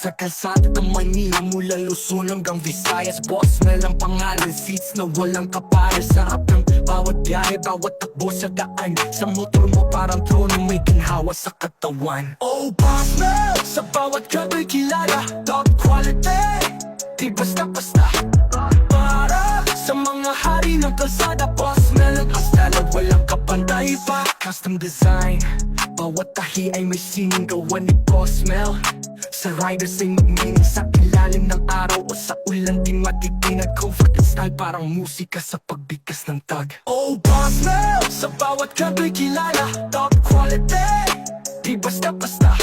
Sa kalsada ng Manila mula Luzon hanggang Visayas, Boss Mel ang pangalan, seats na walang kapares. Sarap ng bawat biyahe, bawat takbo sa daan. Sa motor mo parang trono may ginhawa sa katawan. Oh Boss Mel, sa bawat kaboy kilala, top quality, di basta-basta. Para sa mga hari ng kalsada, Boss Mel ang style, walang kapantay pa. Custom design, bawat tahi ay may sining gawa ni Boss Mel. Sa riders ay magmining sa ilalim ng araw o sa ulan, di matitinag. Comfort and style parang musika sa pagbigas ng tag. Oh Boss Mel, sa bawat kaboy kilala, top quality, di basta-basta.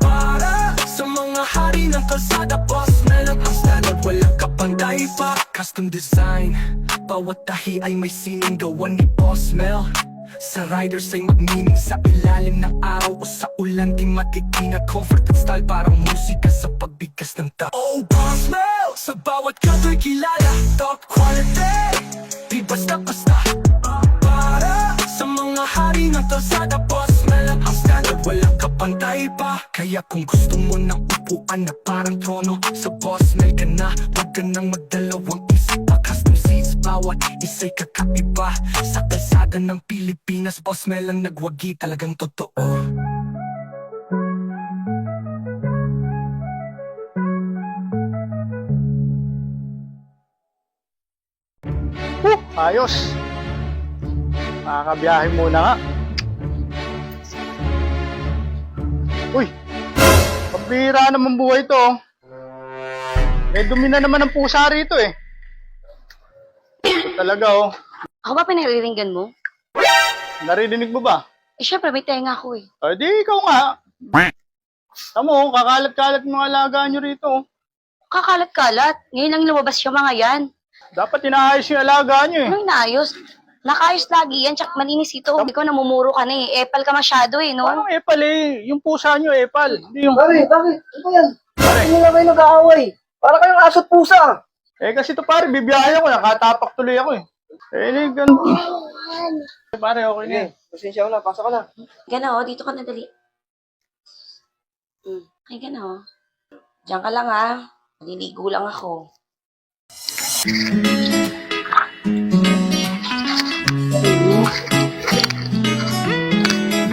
Para sa mga hari ng kalsada, Boss Mel ang style, walang kapantay pa. Custom design, bawat tahi ay may sining gawa ni Boss Mel. Sa riders ay magmining sa ilalim ng araw o sa ulan, di matitinag. Comfort at style parang musika sa pagbigas ng tag. Oh Boss Mel, sa bawat kaboy kilala, top quality, di basta-basta. Para sa mga hari ng kalsada, Boss Mel ang standard, walang kapantay pa. Kaya kung gusto mo ng upuan na parang trono, sa Boss Mel ka na, wag ka nang magdalawang isip pa. Custom seats, bawat isa'y kakaiba. Sa kalsada ng Pilipinas, Boss Mel ang nagwagi, talagang totoo. Ayos. Makakabiyahe muna nga. Uy, pambihira naman buhay to. May dumi na naman ang pusa rito eh. Ito talaga oh. Ako ba pinariringgan mo? Naririnig mo ba? Eh, syempre, may tenga ako eh. O di ikaw nga. Tamo, kakalat-kalat mga alaga nyo rito. Kakalat-kalat. Ngayon lang lumabas yung mga yan. Dapat inaayos yung alaga nyo eh. Anong inaayos? Nakaayos lagi yan, tsak malinis ito. Ikaw namumuro ka na eh. Epal ka masyado eh, no? Paano epal eh? Yung pusa nyo epal. Hindi yung... Bakit? Ano ba yan? Pare. Hindi na kayo nag-aaway. Para kayong aso't pusa. Eh kasi to pare, bibiyahe ako. Nakatapak tuloy ako eh. Eh, ganun. Pare, okay na eh. Pasensya ko na, pasok ka na. Gana oh, dito ka na dali. Ay, gana oh. Diyan ka lang ah. Maliligo lang ako.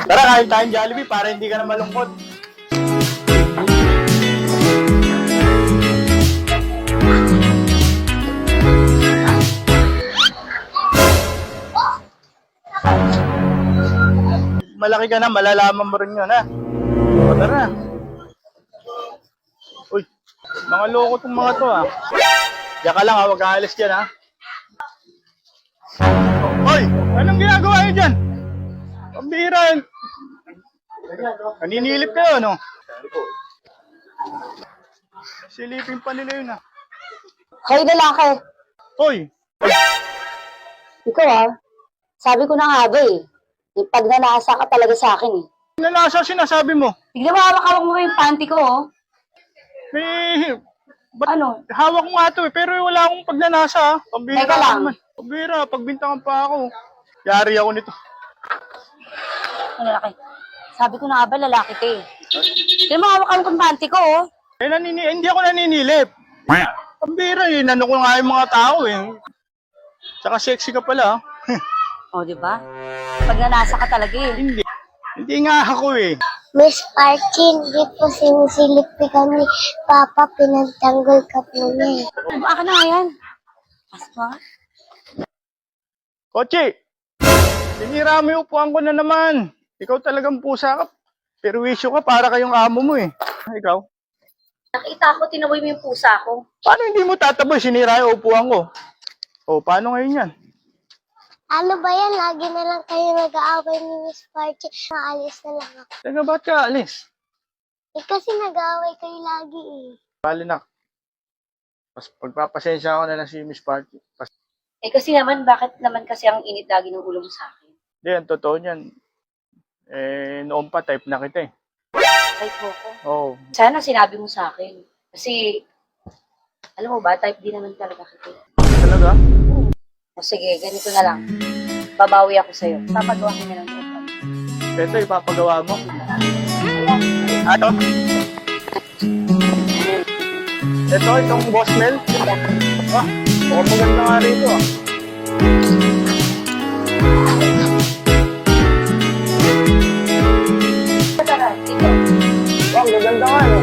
Tara, kain tayong Jollibee para hindi ka na malungkot. Malaki ka na, malalaman mo rin yun, ha? O, tara. Uy, mga loko tong mga to, ha? Diyan ka lang, ha? Huwag aalis dyan, ha? Hoy, anong ginagawa niyo dyan? Pambihira yun. Naninilip kayo, no? Silipin pa nila yun, ha? Hoy, lalaki. Hoy, Ikaw ah. Sabi ko na nga ba eh. Pag nanasa ka talaga sa akin eh. nalasa sinasabi mo? Bigla mo hawak-hawak mo yung panty ko oh. Eh, ba't Ano? hawak mo nga to eh, pero wala akong pagnanasa, ha? Pambihira Teka lang. naman. Pambihira, pagbintangan pa ako. Yari ako nito. Ano lalaki? Sabi ko na nga ba lalaki ka eh. Bigla mo hawak-hawak yung panty ko oh. Eh, hindi ako naninilip. Pambihira eh, nano ko nga yung mga tao eh. Tsaka sexy ka pala, ha? Oh, di ba? Pag nanasa ka talaga eh. Hindi. Hindi nga ako eh. Miss Parkin, di po sinisilip ka ni Papa, pinagtanggol ka po niya. Baka na nga yan. Pasok nga. Kochi! Sinira mo yung upuan ko na naman. Ikaw talagang pusa ka. Perwisyo ka para kayong amo mo eh. Ikaw? Nakita ko, tinaboy mo yung pusa ko. Paano hindi mo tataboy? Sinira yung upuan ko. O, paano ngayon yan? Ano ba yan? Lagi na lang kayo nag-aaway ni Miss Parkin. Maalis na lang ako. Teka, ba't ka alis? Eh kasi nag-aaway kayo lagi eh. Bali na. Pagpapasensya ako na lang si Miss Parky. Eh kasi naman, bakit naman kasi ang init lagi ng ulo mo sa akin? Hindi, ang totoo niyan. Eh, noon pa type na kita eh. Type mo ko. Oo. Sana sinabi mo sa akin. Kasi, alam mo ba, type din naman talaga kita. Talaga? O sige, ganito na lang. Babawi ako sa'yo. Papagawa ko na lang ito. Ito, ipapagawa mo. Ato? Itong Boss Mel. Ah, mukhang maganda nga rito ah. Ang gaganda nga no.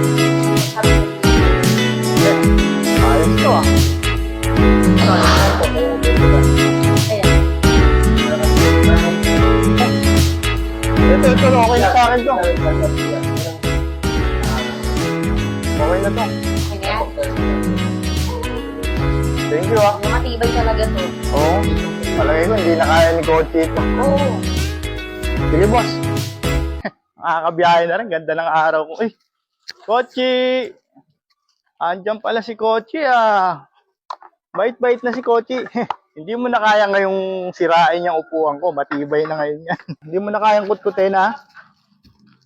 Ayos to ah. Ito, okay na sa akin to. Okay na to. Thank you ah. Matibay talaga to. Oo. Palagay ko, hindi na kaya ni Coach ito. Oo. Sige, boss. Makakabiyahe na rin. Ganda ng araw ko. Uy, Kochi! Andiyan pala si Kochi ah. Bait-bait na si Kochi. Hindi mo na kaya ngayong sirain yung upuan ko. Matibay na ngayon yan. Hindi mo na kayang kutkutin ha.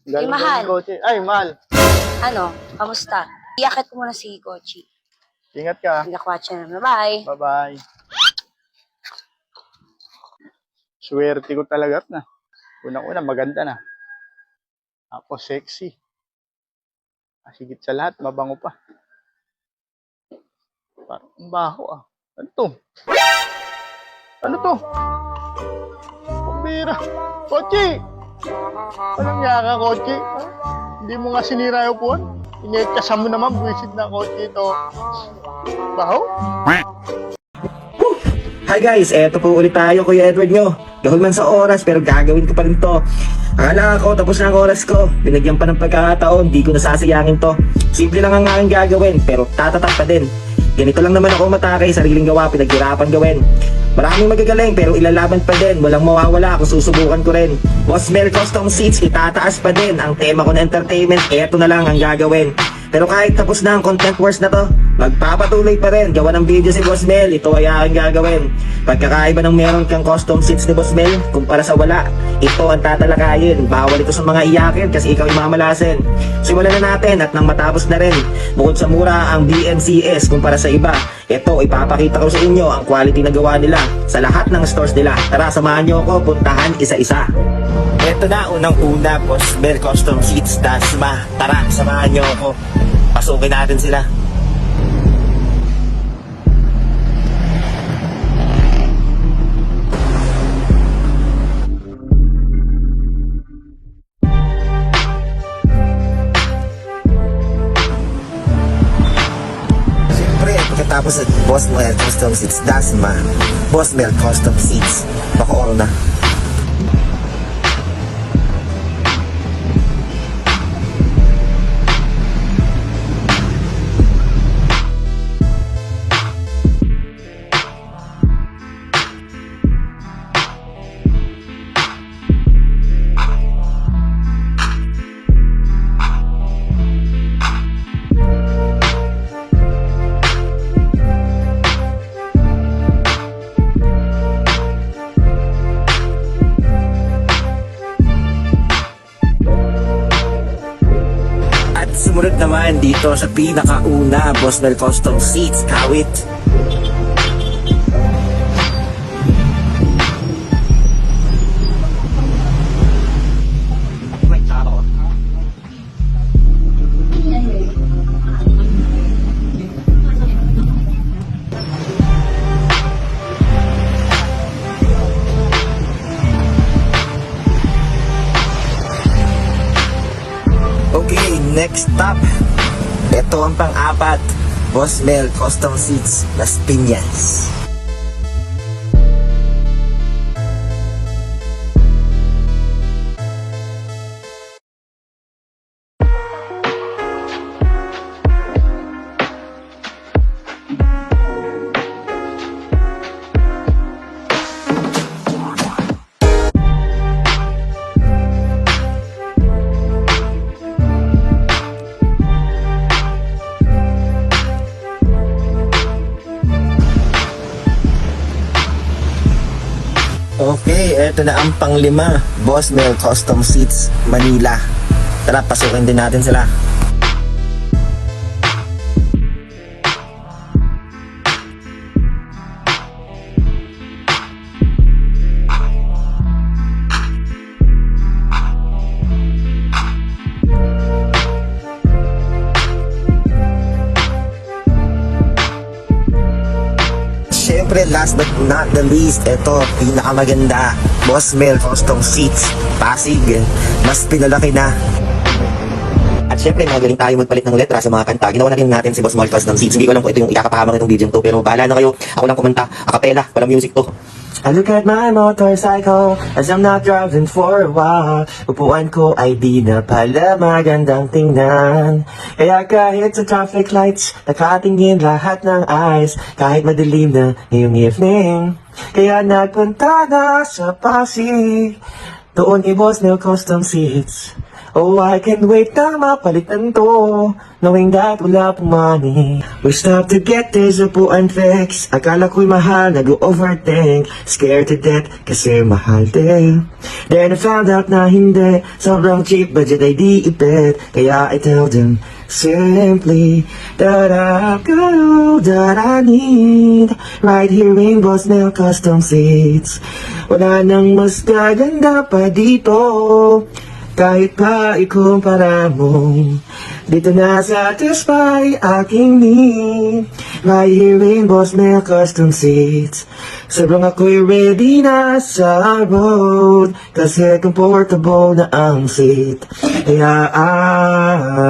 Galing mahal. ni Kochi. Ay, mahal. Ano? Kamusta? Iakit ko muna si Kochi. Ingat ka. Nagakwatsa na. Bye-bye. Bye-bye. Swerte ko talaga na. Unang-una, maganda na. Ako, sexy. Higit sa lahat, mabango pa. Parang baho ah. Ano to? Ano to? Pambira. Kochi! Walang yaka, Kochi. Hindi mo nga sinira yung upuan. Inetyasan mo naman, buwisit na Kochi ito. Baho? Hi guys, eto po ulit tayo, Kuya Edward nyo. Gahol man sa oras, pero gagawin ko pa rin to. Akala ko, tapos na ang oras ko. Binagyan pa ng pagkakataon, di ko nasasayangin to. Simple lang ang aking gagawin, pero tatatak pa din. Ganito lang naman ako matake, sariling gawa, pinaghirapan gawin. Maraming magagaling, pero ilalaban pa din. Walang mawawala kung susubukan ko rin. Boss Mel Custom Seats, itataas pa din. Ang tema ko na entertainment, eto na lang ang gagawin. Pero kahit tapos na ang content wars na to, magpapatuloy pa rin. Gawa ng video si Boss Mel, ito ay aking gagawin. Pagkakaiba ng meron kang custom seats ni Boss Mel, kumpara sa wala, ito ang tatalakayin. Bawal ito sa mga iyakin kasi ikaw mamalasin. Simulan na natin at nang matapos na rin. Bukod sa mura ang BMCS kumpara sa iba, ito ipapakita ko sa inyo ang quality na gawa nila sa lahat ng stores nila. Tara, samahan nyo ako, puntahan isa-isa. Ito na, unang-una, Boss Mel Custom Seats Dasma. Tara, samahan nyo ako. Pasukin natin sila. Siyempre, pagkatapos at Boss Mel Custom Seats Dasma, Boss Mel Custom Seats, Bacoor na. Sumunod naman dito sa pinakauna, Boss Mel Custom Seats, Kawit. Okay, next stop. Ito ang pang-apat, Boss Mel Custom Seats, Las Piñas. Okay, eto na ang pang-5, Boss Mel Custom Seats, Manila. Tara, pasukin din natin sila. syempre, last but not the least, ito, pinakamaganda. Boss Mel Custom Seats, Pasig. Mas pinalaki na. At syempre, magaling tayo magpalit ng letra sa mga kanta. Ginawa na rin natin si Boss Mel Custom Seats. Hindi ko alam kung ito yung ikakapahamang itong video to, pero bahala na kayo. Ako lang kumanta, acapella, walang music to. I look at my motorcycle as I'm not driving for a while. Upuan ko ay di na pala magandang tingnan. Kaya kahit sa traffic lights, nakatingin lahat ng eyes. Kahit madilim na ngayong evening, kaya nagpunta na sa Pasig. Doon kay Boss Mel Custom Seats. Oh, I can't wait na mapalitan to, knowing that wala pong money. We stopped to get this upuan fix. Akala ko'y mahal, nag-overthink. Scared to death, kasi mahal din. Then I found out na hindi, sobrang cheap, budget ay di ipit. Kaya I tell them, simply, that I've got all that I need. Right here in Boss Mel Custom Seats. Wala nang mas gaganda pa dito. Kahit pa ikumpara mo, dito na satisfy aking need. Right here in Boss Mel Custom Seats. Sobrang ako'y ready na sa road, kasi comfortable na ang seat. Kaya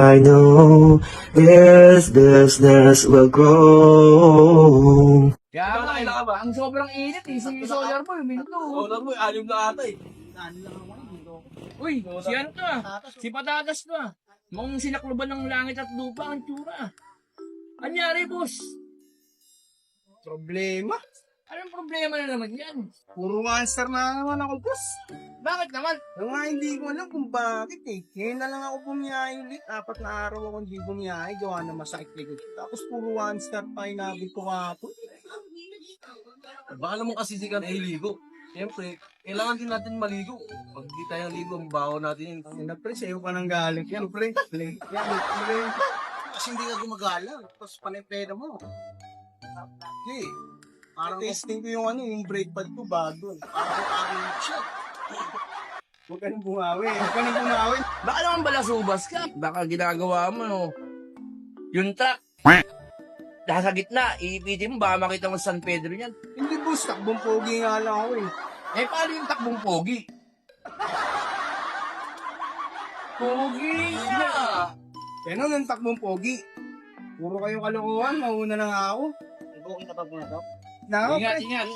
I know this business will grow. Kaya nga, ang sobrang init eh. Si Solar Boy, minuto. Solar Boy, 6 na ata eh. Uy, si ano to ah? Si Patatas to ah. Mukhang sinakluban ng langit at lupa ang tsura. Anyari, boss? Problema? Anong problema na naman yan? Puro monster na naman ako, boss. Bakit naman? Yung nga hindi ko alam kung bakit eh. Ngayon na lang ako bumiyahe ulit. 4 na araw ako hindi bumiyahe. Gawa na masakit likod. Tapos puro 1 star pa inabot ko ako. Baka naman kasi si kan ay ligo. Siyempre, kailangan din natin maligo. Pag di tayo ligo, ang baho natin yun. Pre, sa'yo pa ng galing. Yan, pre. Yan, pre. Kasi hindi ka gumagala. Tapos panipera mo. Okay. Parang testing ko yung brake pad ko bago. Parang siya. Huwag ka nang bumawi. Baka naman balasubas ka. Baka ginagawa mo no. Yung truck. Nasa gitna, iipitin mo, baka makita mo San Pedro yan. Hindi, boss. Takbong pogi nga lang ako eh. Eh, paano yung takbong pogi? Pogi na! Kaya nung takbong pogi. Puro kayong kalokohan. Mauna na nga ako. Bukong kapag mo na to. Ingat, ingat.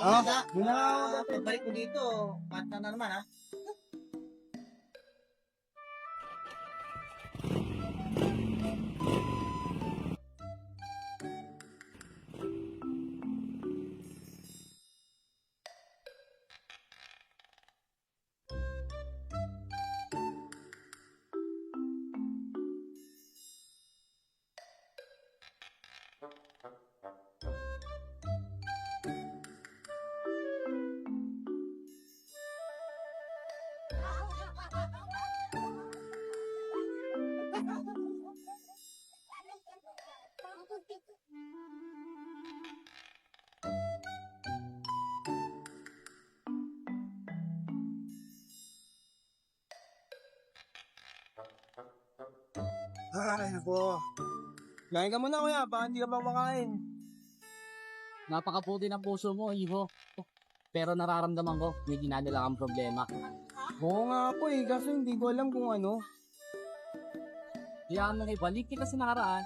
Doon na nga ako. Balik ko dito. Pata na naman ha. Ay, ako. Kain ka muna, kuya. Baka hindi ka pa makain. Napakaputi ng puso mo, Iho. Pero nararamdaman ko, may ginadala kang problema. Oo nga po eh. Kaso hindi ko alam kung ano. Kaya nung ibalik kita sa nakaraan,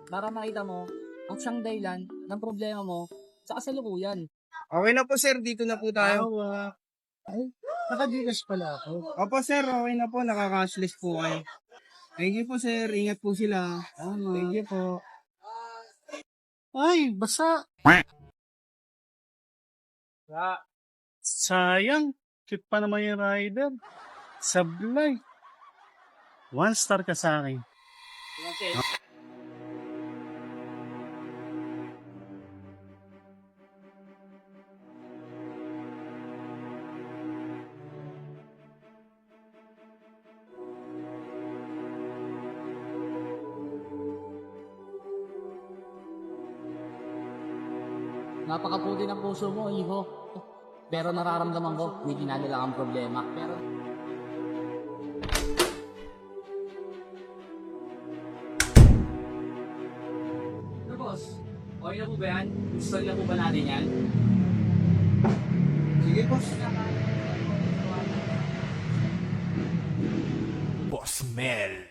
para makita mo ang siyang dahilan ng problema mo sa kasalukuyan. Okay na po, sir. Dito na po tayo. Ay, naka-Gcash pala ako. Opo, sir. Okay na po. Nakaka-cashless po kayo. Thank you po, sir. Ingat po sila. Thank you po. Ay, basa. Sayang. Cute pa naman yung rider. Sablay. 1 star ka sa akin. Napakaputi ng puso mo, Iho. Pero nararamdaman ko, may ginadala kang problema. Pero Boss, okay na po ba yan? Gusto na po ba natin yan? boss. Boss Mel.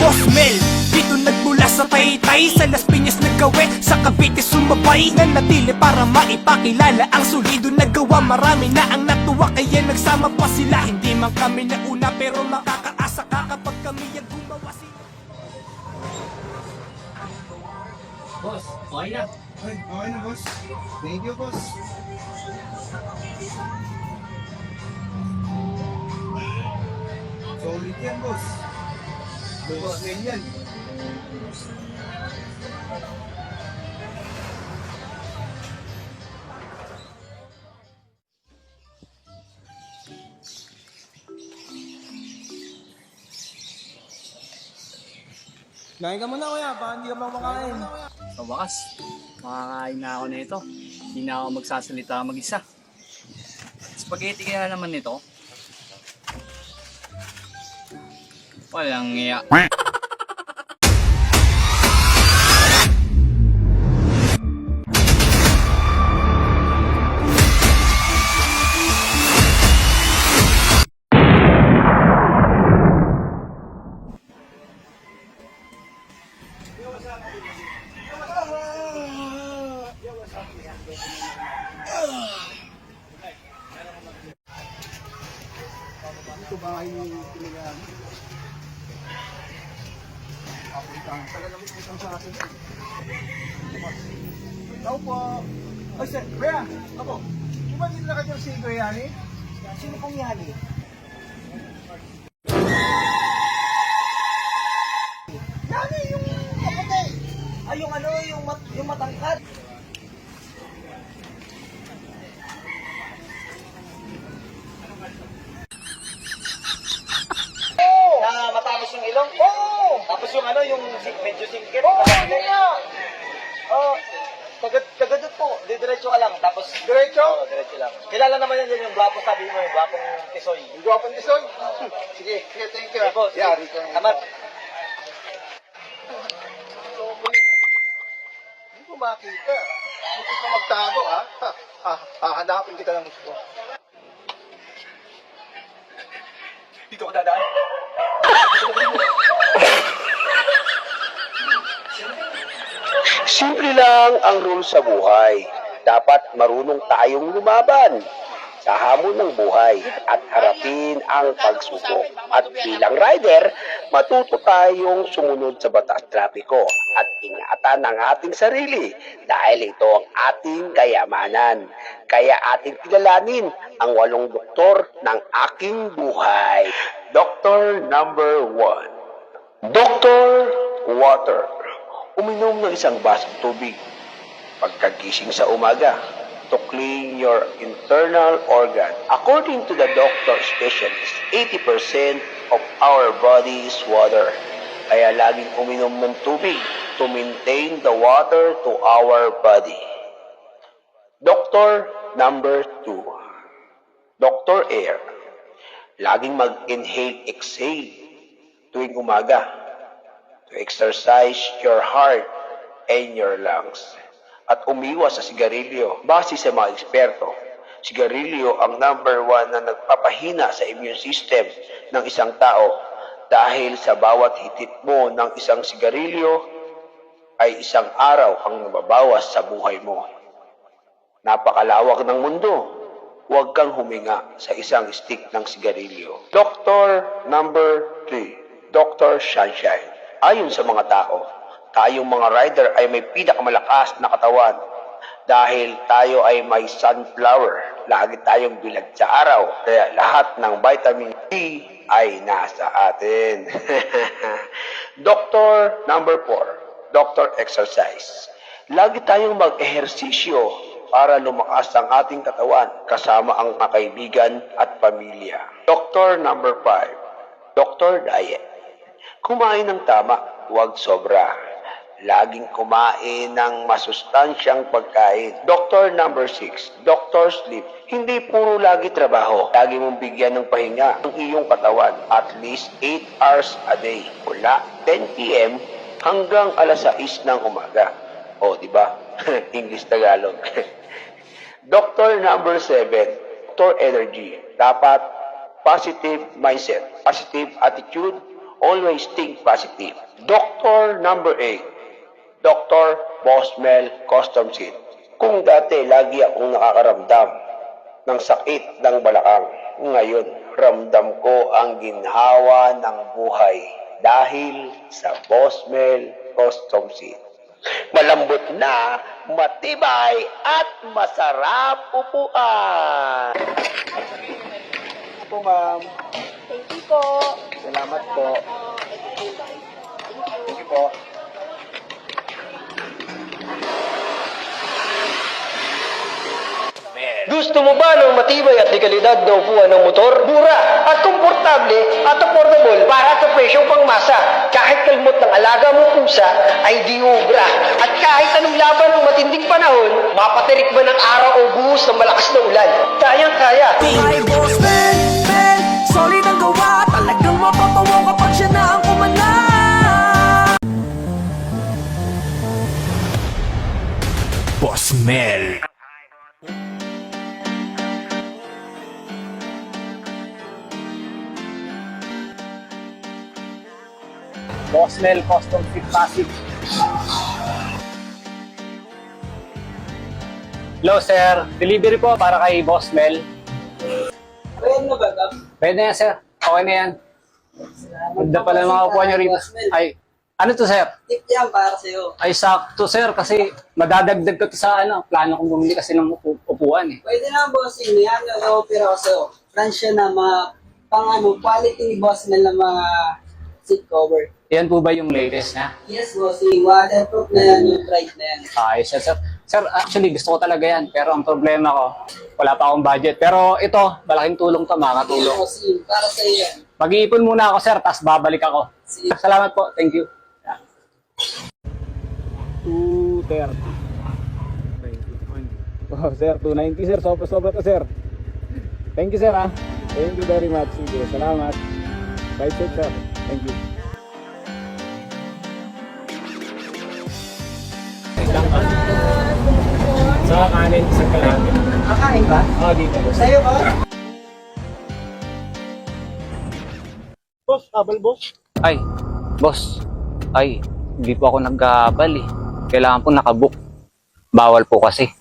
Boss Mel, dito nagmula sa Taytay, sa Las Piñas naggawi, sa Cavite sumabay, nanatili para maipakilala ang solido nagawa. Marami na ang natuwa kaya nagsama pa sila. Hindi man kami nauna pero makakaasa ka kapag kami ang gumawa sila. Boss, okay na. Ay, okay na, boss. Thank you, boss. Solid yan, boss. Boss, yan. Kain ka muna, kuya. Baka hindi ka pa makain. Sa wakas, makakain na ako nito. Hindi na ako magsasalita mag-isa. Spaghetti kaya naman nito. Walang iya. Ito ba yung pinagaan? Kapitang, tagal naman itang sa akin. Tao po. Ay, sir, kuya, ako. Di ba dito na kayo si Kuya Yani? Sino pong Yani? Yani, yung kaputi. Ay, yung ano, yung matangkad. Na matapos yung ilong? Oo! Tapos yung ano, yung medyo singkit? Oo, yun nga. Oh, tagadot po. Diretso ka lang. Tapos, Diretso? Oo, diretso lang. Kilala naman yan yung gwapo, sabi mo, yung gwapong tisoy. Yung gwapang tisoy? Sige, thank you. Sige po, Yari ka. Tamat. Hindi ko makita. Hindi ko magtago, ha? Hanapin kita ng gusto. Dito ka dadaan. Simple lang ang rule sa buhay. Dapat marunong tayong lumaban sa hamon ng buhay at harapin ang pagsubok. At bilang rider, matuto tayong sumunod sa batas trapiko at ingatan ang ating sarili dahil ito ang ating kayamanan. Kaya ating kilalanin ang 8 doktor ng aking buhay. Doctor number 1. Doctor Water. Uminom ng isang basong tubig pagkagising sa umaga to clean your internal organ. According to the doctor specialist, 80% of our body is water. Kaya laging uminom ng tubig to maintain the water to our body. Doctor number 2. Doctor Air. Laging mag-inhale, exhale tuwing umaga to exercise your heart and your lungs. At umiwas sa sigarilyo. Base sa mga eksperto, sigarilyo ang number 1 na nagpapahina sa immune system ng isang tao dahil sa bawat hitit mo ng isang sigarilyo ay isang araw ang nababawas sa buhay mo. Napakalawak ng mundo. Huwag kang huminga sa isang stick ng sigarilyo. Doctor number 3. Dr. Sunshine. Ayon sa mga tao, tayong mga rider ay may pinakamalakas na katawan dahil tayo ay may sunflower. Lagi tayong bilag sa araw, kaya lahat ng vitamin D ay nasa atin. Doctor number 4, Doctor Exercise. Lagi tayong mag-ehersisyo para lumakas ang ating katawan kasama ang mga kaibigan at pamilya. Doctor number 5, Doctor Diet. Kumain ng tama, huwag sobra. laging kumain ng masustansyang pagkain. Doctor number 6, Doctor Sleep. Hindi puro lagi trabaho. Lagi mong bigyan ng pahinga ang iyong katawan. At least 8 hours a day. Mula 10 p.m. hanggang alas 6 ng umaga. O, di ba? English Tagalog. Doctor number 7, Doctor Energy. Dapat positive mindset, positive attitude, always think positive. Doctor number 8, Dr. Bosmel Custom Seat. Kung dati lagi akong nakakaramdam ng sakit ng balakang, ngayon ramdam ko ang ginhawa ng buhay dahil sa Bosmel Custom Seat. Malambot na, matibay at masarap upuan. Po, ma'am. Thank you po. Salamat po. Thank you po. Gusto mo ba ng matibay at dekalidad na upuan ng motor? Mura at komportable at affordable para sa presyong pangmasa. Kahit kalmot ng alaga mong pusa ay di ubra. At kahit anong laban ng matinding panahon, mapatirik man ng araw o buhos ng malakas na ulan. Kayang-kaya. Ay boss man, solid ang gawa. Talagang mapapawa kapag siya na ang kumanda. Boss Mel. Bosmel Custom Fit Pasig. Hello sir, delivery po para kay Bosmel. Pwede na ba, Gab? Pwede na yan sir, okay na yan. Ganda pala ng mga upuan nyo rito. Ay, ano to sir? Tip yan para sa'yo. Ay sakto sir, kasi madadagdag ko to sa plano kong bumili kasi ng upuan eh. Pwede na, bossing. Yan yung opera ko sa'yo. Fransya na mga quality ni Bosmel na mga seat cover. Yan po ba yung latest na? Yes, bossing. Waterproof na yan, yung bright na yan. Ayos yan sir. Sir, actually gusto ko talaga yan. Pero ang problema ko, wala pa akong budget. Pero ito, malaking tulong to, makakatulong. Bossing, para sa'yo yan. Mag-iipon muna ako sir, tapos babalik ako. Sige. Salamat po, thank you. 230. Oh, sir, 290 sir. Sobra to sir. Thank you sir ah. Thank you very much. Sige, salamat. Bye safe sir. Thank you. Sa kanin, sa kanin. Kakain ba? Oh, dito. Sa'yo ba? Boss, abal boss. Ay, boss. Ay, hindi po ako nag-aabal eh. Kailangan po nakabook. Bawal po kasi.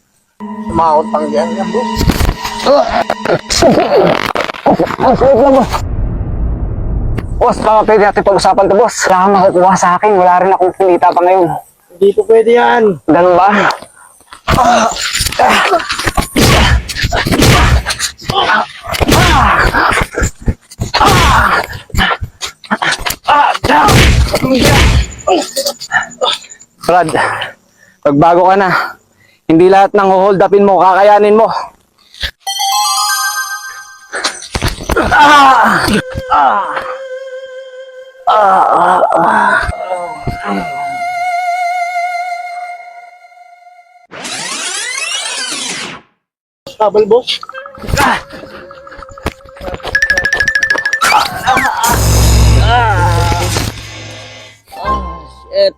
Sumakot pang yan boss. Boss, baka pwede natin pag-usapan to, boss. Wala kang makukuha sa akin. Wala rin akong pinita pa ngayon. Hindi po pwede yan. Ganun ba? Brad, pagbago ka na. Hindi lahat ng hold upin mo, kakayanin mo. Abal boss. Shit.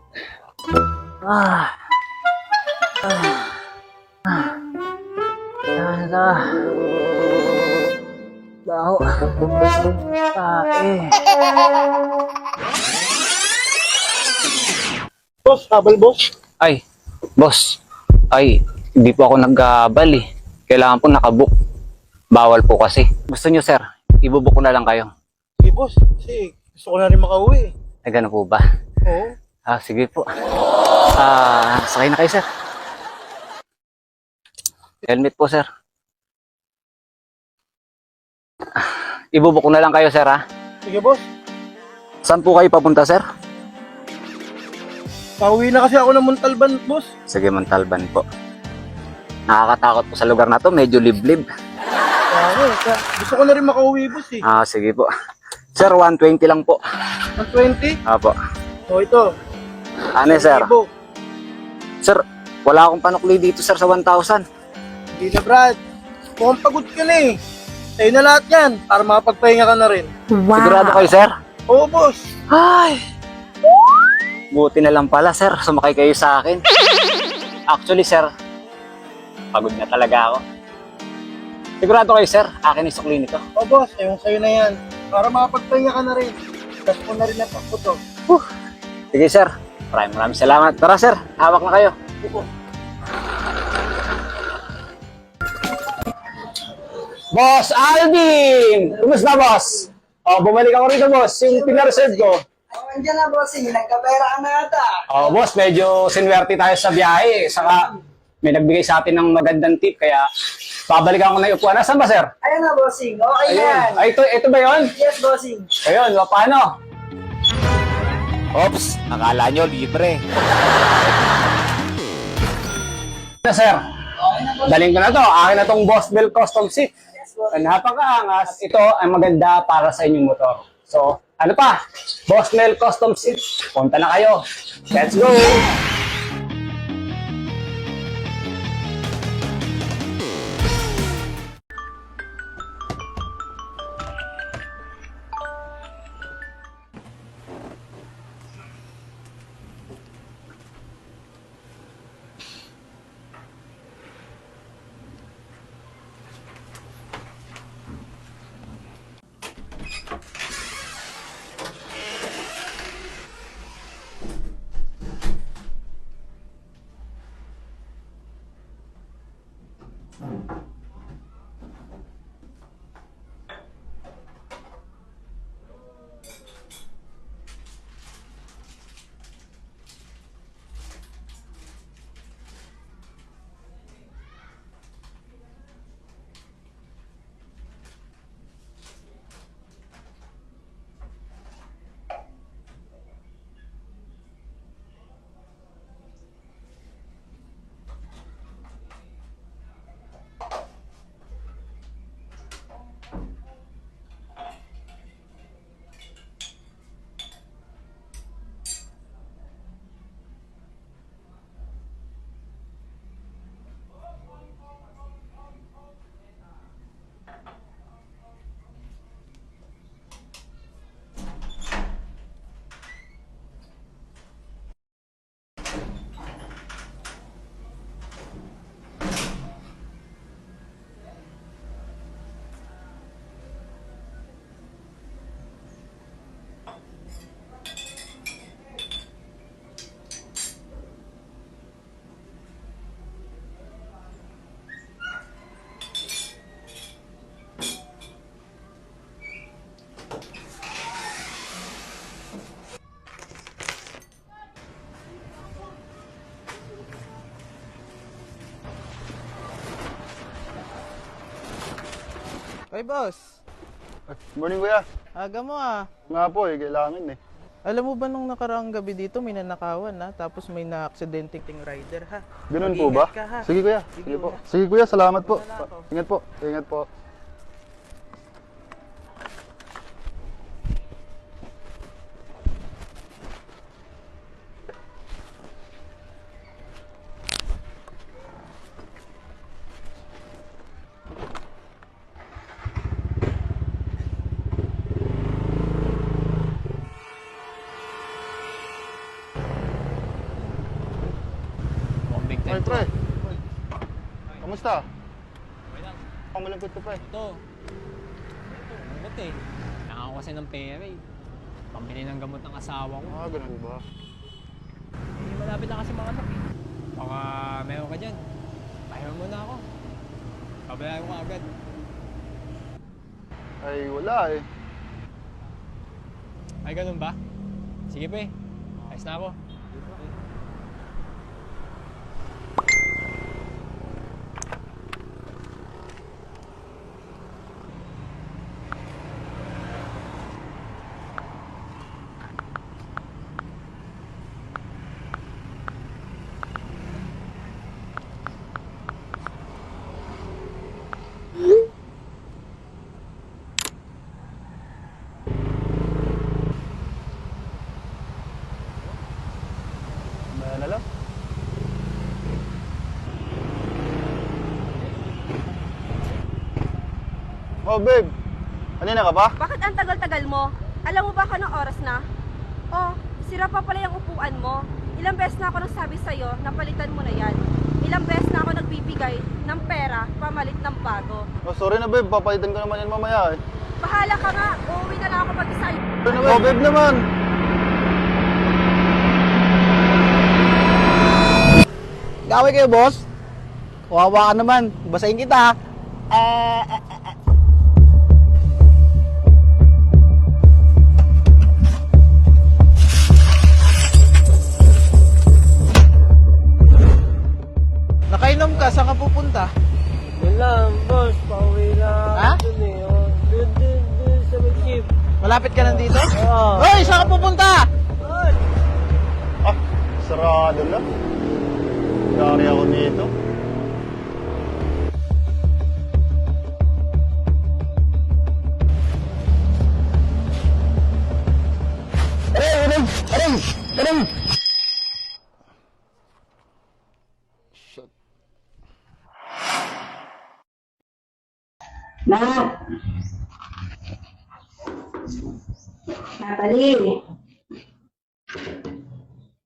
Baho. Boss, abal boss. Ay, boss. Ay, hindi po ako nag-aabal eh. Kailangan po nakabook. Bawal po kasi. Gusto nyo, sir? Ibubook ko na lang kayo. Sige boss, kasi gusto ko na rin makauwi. Ay, gano'n po ba? Oo. Sige po. Sakay na kayo, sir. Helmet po, sir. Ibubook ko na lang kayo, sir, ha? Sige boss. Saan po kayo papunta, sir? Pauwi na kasi ako ng Montalban boss. Sige, Montalban po. Nakakatakot po sa lugar na to. Medyo liblib. Gusto ko na rin makauwi boss eh. Sige po. Sir, 120 lang po. 120? Apo. O ito. Ano, sir? Libo. Sir, wala akong panukli dito, sir, sa 1,000. Hindi na, Brad. Mukhang pagod ka na eh. Sa'yo na lahat yan, para makapagpahinga ka na rin. Sigurado kayo, sir? Oo, boss. Ay! Buti na lang pala, sir. Sumakay kayo sa akin. Actually, sir, pagod na talaga ako. Sigurado kayo, sir? Akin yung sukli nito. Oo, boss. Sa'yo na yan. Para makapagpahinga ka na rin. Gas mo na rin ang pagputo. Sige, sir. Maraming salamat. Tara, sir. Hawak na kayo. Boss Alvin! Kumusta, boss? Oh, bumalik ako rito, boss. Yung pinareserve ko. Andiyan na, bossing. Nagkapera ka na ata. Oh, boss, medyo sinwerte tayo sa biyahe. Saka may nagbigay sa atin ng magandang tip. Kaya babalikan ko na yung upuan. Nasaan ba, sir? Ayan na, bossing. Okay na yan. Ayun. Ay, ito ba yun? Yes, bossing. Ayun, paano? Oops, akala nyo libre. Sir, daling ko na to. Akin na tong Boss Bell Custom Seat. Napakaangas. Ito ay maganda para sa inyong motor. So, ano pa? Boss Bell Custom Seat. Punta na kayo. Let's go! Ay, boss. Morning, kuya. Aga mo ah. Nga po kailangan eh. Alam mo ba nung nakaraang gabi dito may nanakawan na tapos may na-aksidente ting rider ha? Ganun po ba? Mag-ingat ka, ha? Sige, kuya. Sige po. Sige, kuya. Salamat po. Ingat po. Ingat po. Ay, pre. Kamusta? Ang malungkot ko, pre. Ito. Malungkot eh. Kailangan ko kasi ng pera eh. Pambili ng gamot ng asawa ko. Ah, ganun ba? Eh, malapit na kasi mga anak eh. Baka meron ka dyan. Pahiram mo na ako. Pabayaran ko agad. Ay, wala eh. Ay, ganun ba? Sige pe. Ayos na ako. Oh, babe. Kanina ka ba? Bakit ang tagal-tagal mo? Alam mo ba ka ng oras na? Oh, sira pa pala yung upuan mo. Ilang beses na ako nagsabi sa'yo na palitan mo na yan. Ilang beses na ako nagbibigay ng pera pamalit ng bago. Oh, sorry na, babe. Papalitan ko naman yan mamaya eh. Bahala ka nga, uuwi na lang ako mag-isa. Sorry na, babe naman. Gawin kayo, boss. Kawawa ka naman. Basahin kita. Nakainom ka, saan ka pupunta? Yun lang, boss. Pauwi na Ha? ako dun eh. Oh, dun sa may jeep. Malapit ka nandito? Oo. Hoy, saan ka pupunta? Ah, sarado lang. Dari ako dito. Natalie!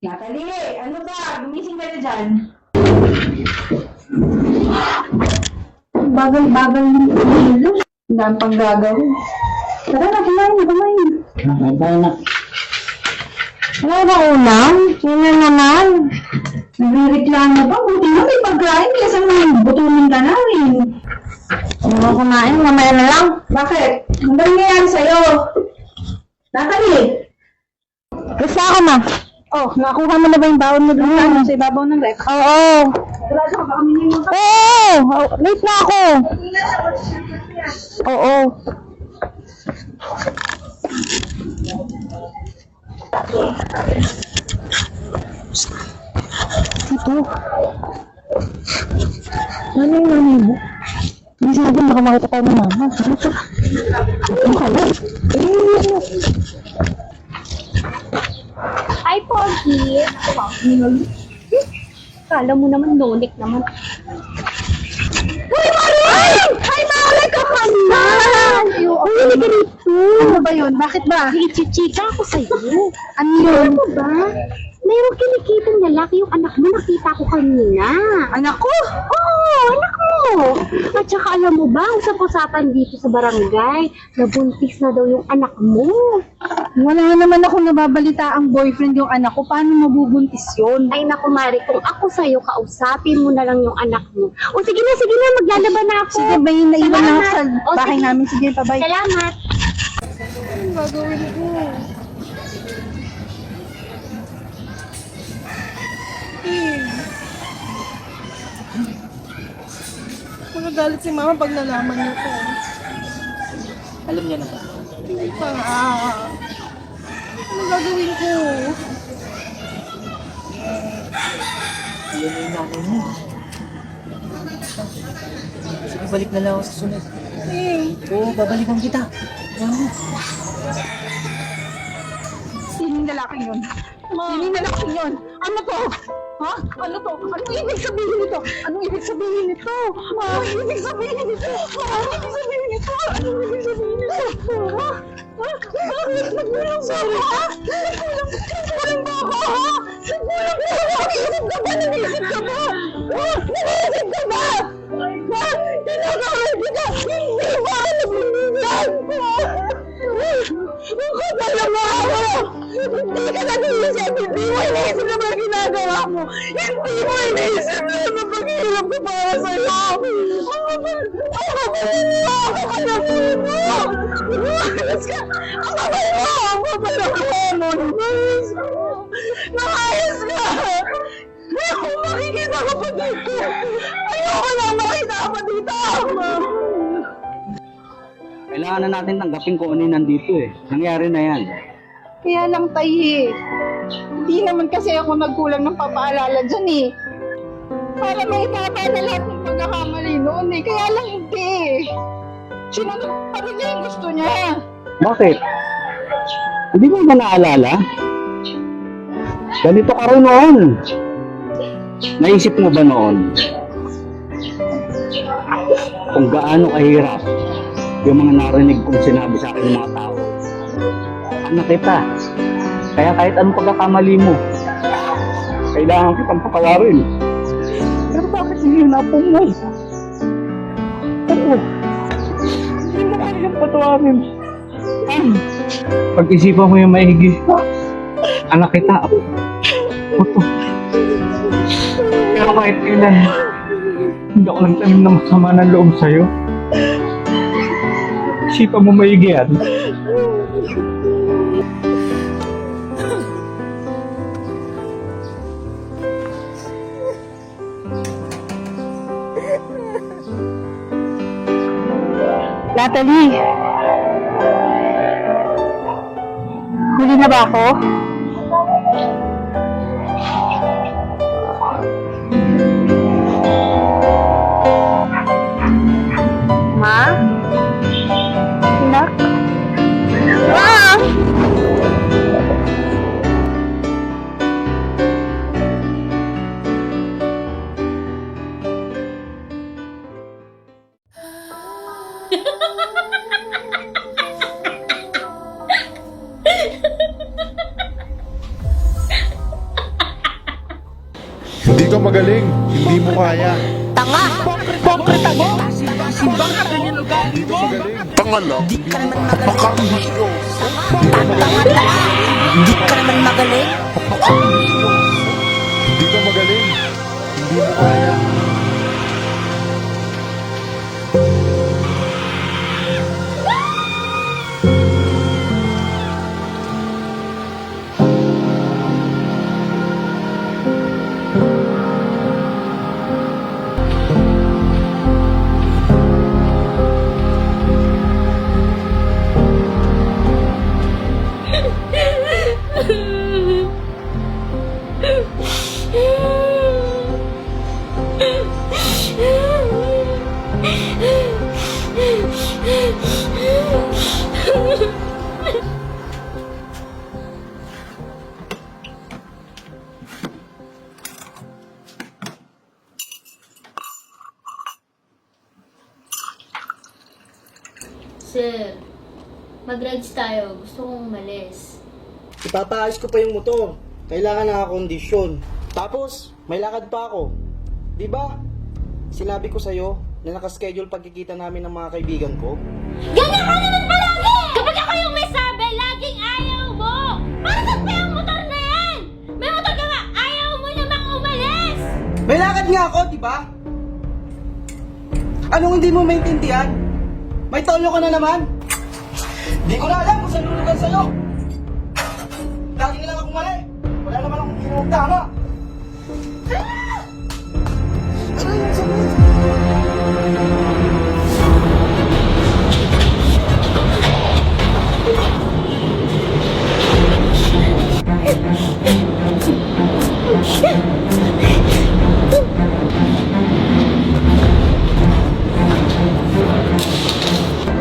Natalie! Ano ba? Gumising ka na dyan? Bagal-bagal yung pagkilo. Ang dami pang gagawin. Tara na, kumain. Bye na. Wala ba ulam? Yun na naman. Nagre-reklamo ba? Buti na may pagkain. Kasi naman butumin ka namin. Ano ba kumain? Mamaya na lang. Bakit? Ang dami nangyayari sa'yo. Natalie! Gusto ako ma. Oh, nakuha mo na ba yung baon mo doon sa ibabaw ng ref? Oo. Oo! Late na ako. Oo. Ito. Ano yung nanay mo? Hindi sinabi baka makita tayo ng mama. Ito. Ano ka ba? Hi, Pogi. Kala mo naman, nonik naman. Uy, Marin! Hi, Marin! Kakanan! Uy, hindi ka dito. Ano ba yun? Bakit ba? Ichichika ako sa'yo. Ano yun? Ano ba? Mayroong kinikitang lalaki yung anak mo. Nakita ko kanina. Anak ko? Oo, anak mo. At saka alam mo ba, usap-usapan dito sa barangay, nabuntis na daw yung anak mo. Wala naman ako nababalita ang boyfriend yung anak ko. Paano mabubuntis yun? Ay naku, Mari, kung ako sa'yo, kausapin mo na lang yung anak mo. O sige na, maglalaban na ako. Sige, may naiwan na ako sa Salamat. O, bahay sige. namin. Sige, bye-bye. Salamat. Anong gagawin ko? Magagalit si mama pag nalaman niyo ko. Alam niya na ba? Hindi pa nga. Ano gagawin ko? Ayan na yung nanay mo. Sige, balik na lang ako sa sunod. Oo, babalikan kita. Sino yung lalaking yun? Sino yung lalaking yun? Ano to? Ha? Ano to? Anong ibig sabihin nito? Anong ibig sabihin nito? Anong ibig sabihin nito? Anong ibig sabihin nito? Anong ibig sabihin nito? Ha? Ha? Bakit? Nagmulang ba ako? Ha? Nagmulang ba ako? Ha? Nagmulang ba ako? Nag-iisip ka ba? Nag-iisip ka ba? Ha? Nag-iisip ka ba? Ha? Tinakawin kita! Hindi ba? Nabinigyan! Ang kapal na mo ako! Hindi ka nag-iisip! Hindi mo iniisip na mga ginagawa mo! Hindi mo iniisip na yung paghihirap ko para sa'yo! Ang kapal mo! Ang kapal mo! Lumayas ka! Ang kapal mo! Ang kapal mo! Lumayas ka! Lumayas ka! Ayoko makikita ka pa dito! Ayoko na makita ka pa dito! Kailangan na natin tanggapin kung ano yung nandito eh. Nangyari na yan. Kaya lang tayo hindi naman kasi ako nagkulang ng papaalala dyan eh. Para may tama na lahat ng pagkakamali noon eh. Kaya lang hindi. Sinunod pa rin niya yung gusto niya. Bakit? Hindi mo ba naalala? Ganito ka rin noon. Naisip mo ba noon kung gaano kahirap yung mga narinig kong sinabi sa akin ng mga tao. Anak kita. Kaya kahit anong pagkakamali mo, kailangan kitang patawarin. Pero bakit hindi napong mo? Oo. Hindi mo kayang patawarin. Pag-isipan mo yung maigi. Anak kita. Oto. Pero kahit kailan, hindi ako nagtanim na masama ng loob sa'yo. Isipan mo maigi yan. Natalie! Huli na ba ako? Ma? Anak? Ma! Hindi ka magaling. Hindi mo kaya. Tanga! Pokreta mo! Bakit ganyan ugali mo? Tanga lang. Di ka naman magaling. Tanga ka! Di ka naman magaling. Hindi ka magaling. Hindi mo kaya. Sir, mag-rides tayo. Gusto kong umalis. Ipapaayos ko pa yung motor. Kailangan nakakondisyon. Tapos, may lakad pa ako. Di ba? Sinabi ko sa'yo na nakaschedule pagkikita namin ng mga kaibigan ko. Ganyan ka naman palagi! Kapag ako yung may sabi, laging ayaw mo! Para saan pa yung motor na yan? May motor ka nga, ayaw mo namang umalis! May lakad nga ako, di ba? Anong hindi mo maintindihan? May tono ka na naman? Di ko na alam kung saan lulugan sa'yo. Lagi na lang akong mali. Wala naman akong ginawang tama. Ano yung sabi?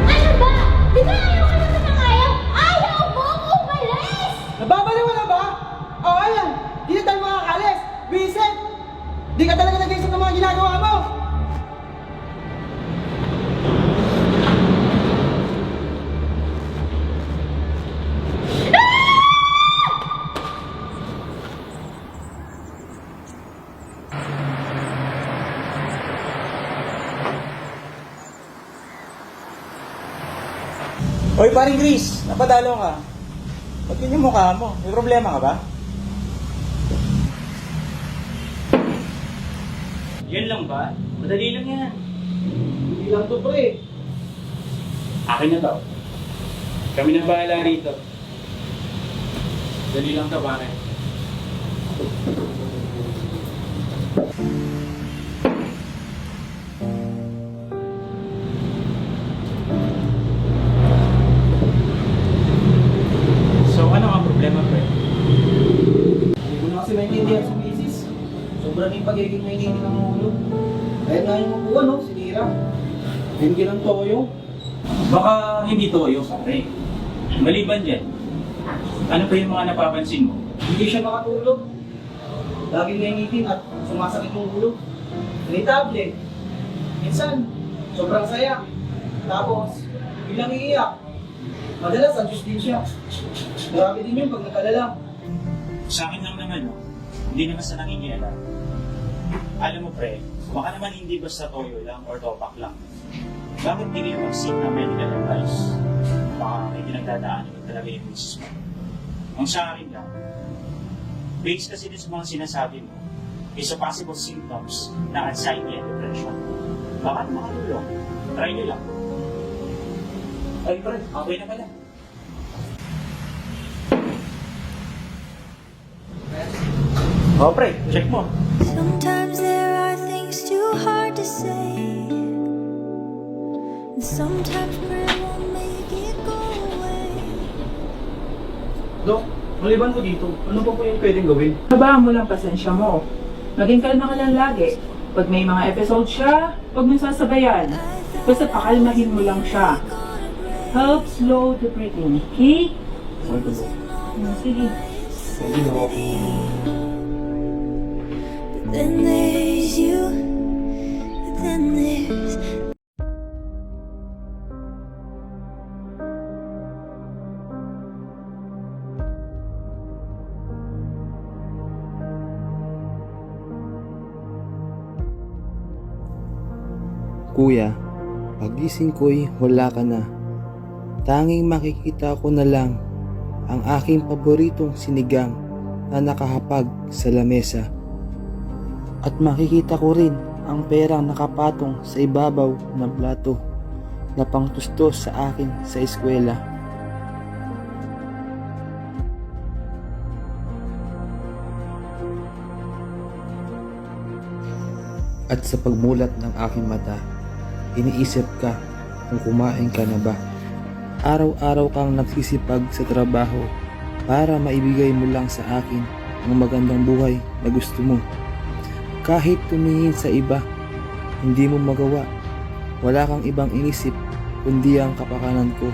Ano ba? Di ba ayaw ka naman ng ayaw? Ayaw mo umalis! Nababaliw na ba? O ayan, di na tayo makakalis. Vincent, di ka talaga nag-isip ng mga ginagawa mo. Hoy, paring Chris, napadalo ka. Ba't yun yung mukha mo? May problema ka ba? Yan lang ba? Madali lang yan. Hindi lang to, pre. Akin na to. Kami na bahala rito. Dali lang to, pare. So, ano ang problema, pre? Hindi ko na kasi maintindihan si Mrs. Sobrang yung pagiging maintindihan ng ulo. Kahit nga yung upuan, no? Sinira. Hindi ng toyo. Baka hindi toyo, pare. Maliban dyan, ano pa yung mga napapansin mo? Hindi siya makatulog. Laging nangitin at sumasakit yung ulo. Irritable. Minsan, sobrang saya. Tapos, Bilang iiyak. Madalas, anxious din siya. Grabe din yun pag nag-alala. Sa akin lang naman, no? Hindi naman sa nangingialam. Alam mo, pre, baka naman hindi basta toyo lang or topak lang. Bakit di kayo mag-seek ng medical advice? Baka may pinagdadaanan mo talaga yung misis mo. Ang sa akin lang, based kasi din sa mga sinasabi mo, is a possible symptoms ng anxiety and depression. Baka makatulong. Try nyo lang. Ay, pre, okay na pala. Oh, pre, check mo. Sometimes there are things too hard to say. And sometimes prayer won't make it go away. Dok, maliban ko dito, ano pa po yung pwedeng gawin? Habaan mo lang pasensya mo. Maging kalma ka lang lagi. Pag may mga episode siya, huwag mong sasabayan. Basta pakalmahin mo lang siya. Help slow the breathing, okay? Sige. Sige, Dok. Then there's you, then there's Kuya, pagising ko'y wala ka na. Tanging makikita ko na lang ang aking paboritong sinigang na nakahapag sa lamesa. At makikita ko rin ang perang nakapatong sa ibabaw ng plato na pangtustos sa akin sa eskwela. At sa pagmulat ng aking mata, iniisip ka kung kumain ka na ba. Araw-araw kang nagsisipag sa trabaho para maibigay mo lang sa akin ang magandang buhay na gusto mo. Kahit tumingin sa iba, hindi mo magawa. Wala kang ibang inisip kundi ang kapakanan ko.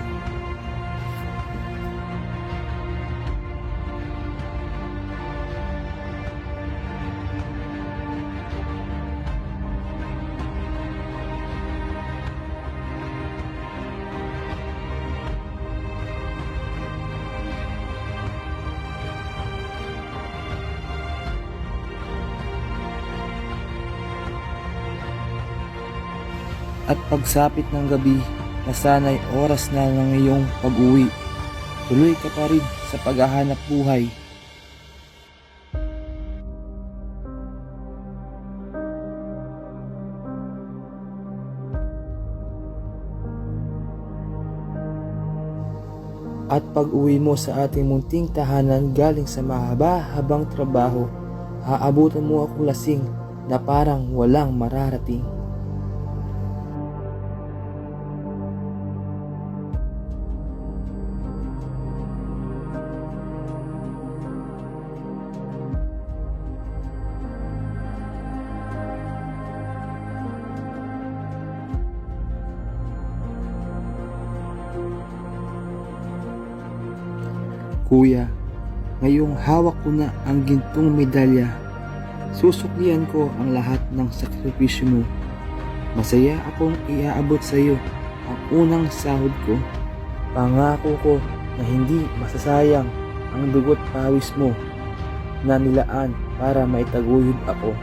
At pagsapit ng gabi, nasanay oras na ng iyong pag-uwi. Tuloy ka pa rin sa paghahanap buhay. At pag-uwi mo sa ating munting tahanan galing sa mahaba-habang trabaho, aabutan mo akong lasing na parang walang mararating. Kuya, ngayong hawak ko na ang gintong medalya, susuklian ko ang lahat ng sakripisyo mo. Masaya akong iaabot sa iyo ang unang sahod ko. Pangako ko na hindi masasayang ang dugot pawis mo na nilaan para maitaguyod ako.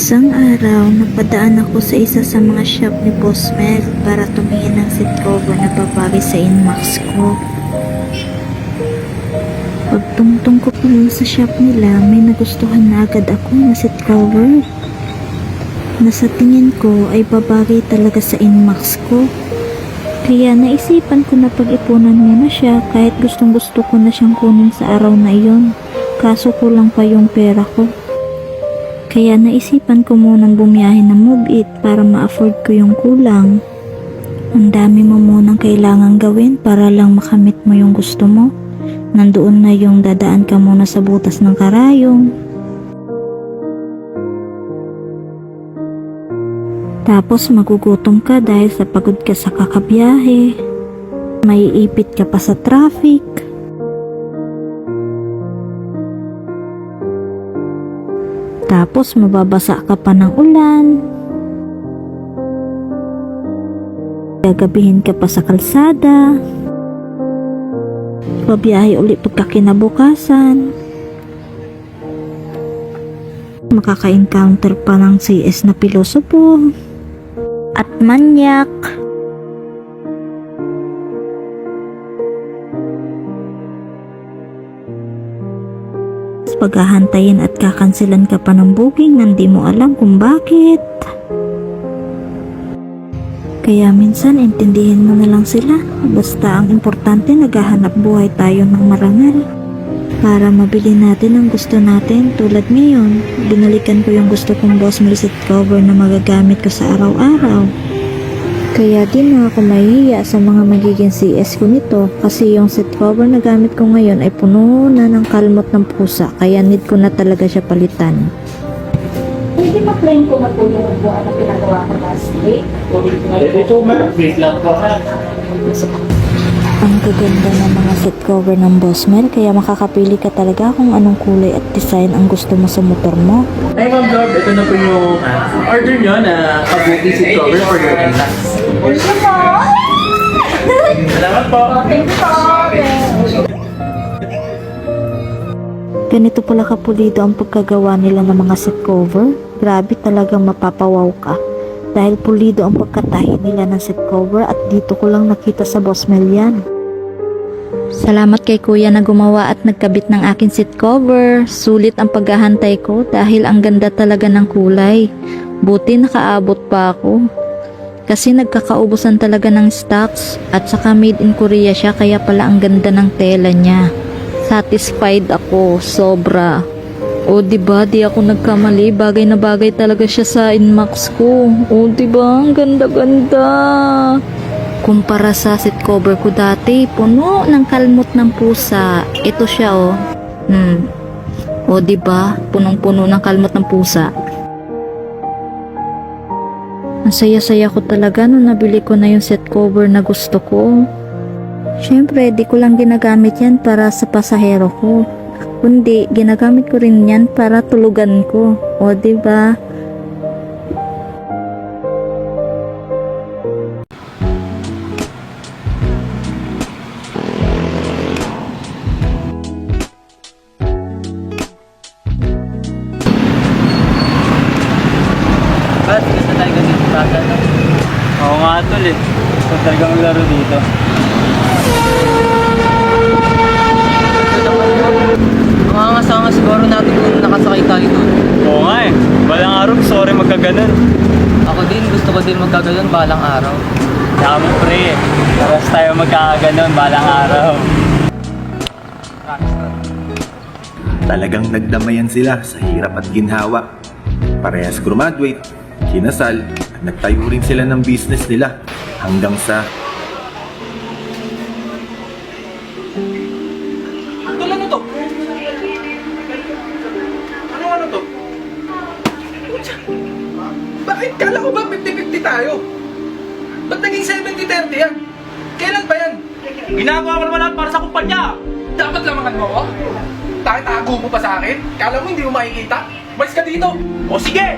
Isang araw, napadaan ako sa isa sa mga shop ni Boss Mel para tumingin ng seat cover na babagay sa Inmax ko. Pagtungtong ko pa lang sa shop nila, may nagustuhan na agad ako na seat cover na sa tingin ko ay babagay talaga sa Inmax ko. Kaya naisipan ko na pag-ipunan muna siya kahit gustong gusto ko na siyang kunin sa araw na iyon. Kaso kulang pa yung pera ko. Kaya naisipan ko munang bumiyahe ng Move It para ma-afford ko yung kulang. Ang dami mo munang kailangan gawin para lang makamit mo yung gusto mo. Nandoon na yung dadaan ka muna sa butas ng karayong. Tapos magugutom ka dahil sa pagod ka sa kakabiyahe. Maiipit ka pa sa traffic. Tapos mababasa ka pa ng ulan. Gagabihin ka pa sa kalsada. Babiyahe ulit pagkakinabukasan. Makaka-encounter pa ng CS na pilosopo at manyak. Paghahantayin at kakanselan ka pa ng booking nang di mo alam kung bakit. Kaya minsan intindihin mo na lang sila. Basta ang importante naghahanap buhay tayo ng marangal para mabili natin ang gusto natin. Tulad ngayon, binalikan ko yung gusto kong Boss Mel seat cover na magagamit ko sa araw-araw. Kaya di na ako mahihiya sa mga magiging CS ko nito kasi yung seat cover na gamit ko ngayon ay puno na ng kalmot ng pusa kaya need ko na talaga siya palitan. Hindi pa plain ko na po yung buwan na pinagawa ko last week. Ito, wait lang po. Ang gaganda ng mga seat cover ng Boss Mel kaya makakapili ka talaga kung anong kulay at design ang gusto mo sa motor mo. Ay Ma'am Lord, ito na po yung order nyo na kabuki seat cover for your Inmax. Salamat po. Ganito pala kapulido ang pagkagawa nila ng mga seat cover. Grabe talagang mapapawaw ka. Dahil pulido ang pagkatahi nila ng seat cover at dito ko lang nakita sa Boss Mel yan. Salamat kay kuya na gumawa at nagkabit ng akin seat cover. Sulit ang paghahantay ko dahil ang ganda talaga ng kulay. Buti nakaabot pa ako. Kasi nagkakaubusan talaga ng stocks at saka made in Korea siya kaya pala ang ganda ng tela niya. Satisfied ako, sobra. O diba, di ako nagkamali, bagay na bagay talaga siya sa Inmax ko. O diba, ang ganda-ganda. Kumpara sa seat cover ko dati, puno ng kalmot ng pusa. Ito siya oh. O diba, punong-puno ng kalmot ng pusa. Ang saya-saya ko talaga nung nabili ko na yung seat cover na gusto ko. Syempre, di ko lang ginagamit yan para sa pasahero ko. Kundi, ginagamit ko rin yan para tulugan ko. O, diba? Ba't gusto tayo ganito sa no? Oo nga tol eh. Gusto talagang maglaro dito. Mangangasanga siguro natin kung nakasakay tayo doon. Oo nga eh. Balang araw gusto ko rin magkaganon. Ako din, gusto ko din magkagayon balang araw. Kaya mo pre, paras tayo magkakaganon balang araw. Talagang nagdamayan sila sa hirap at ginhawa. Parehas graduate, kinasal, at nagtayo rin sila ng business nila hanggang sa Ano to? Ano to? Bakit? Kala ko ba 50-50 tayo? Ba't naging 70-30 yan? Kailan ba yan? Ginagawa ko naman lahat para sa kumpanya. Dapat lamangan mo ako? Tago mo pa sa akin? Kala mo hindi mo makikita? Balis ka dito! O sige,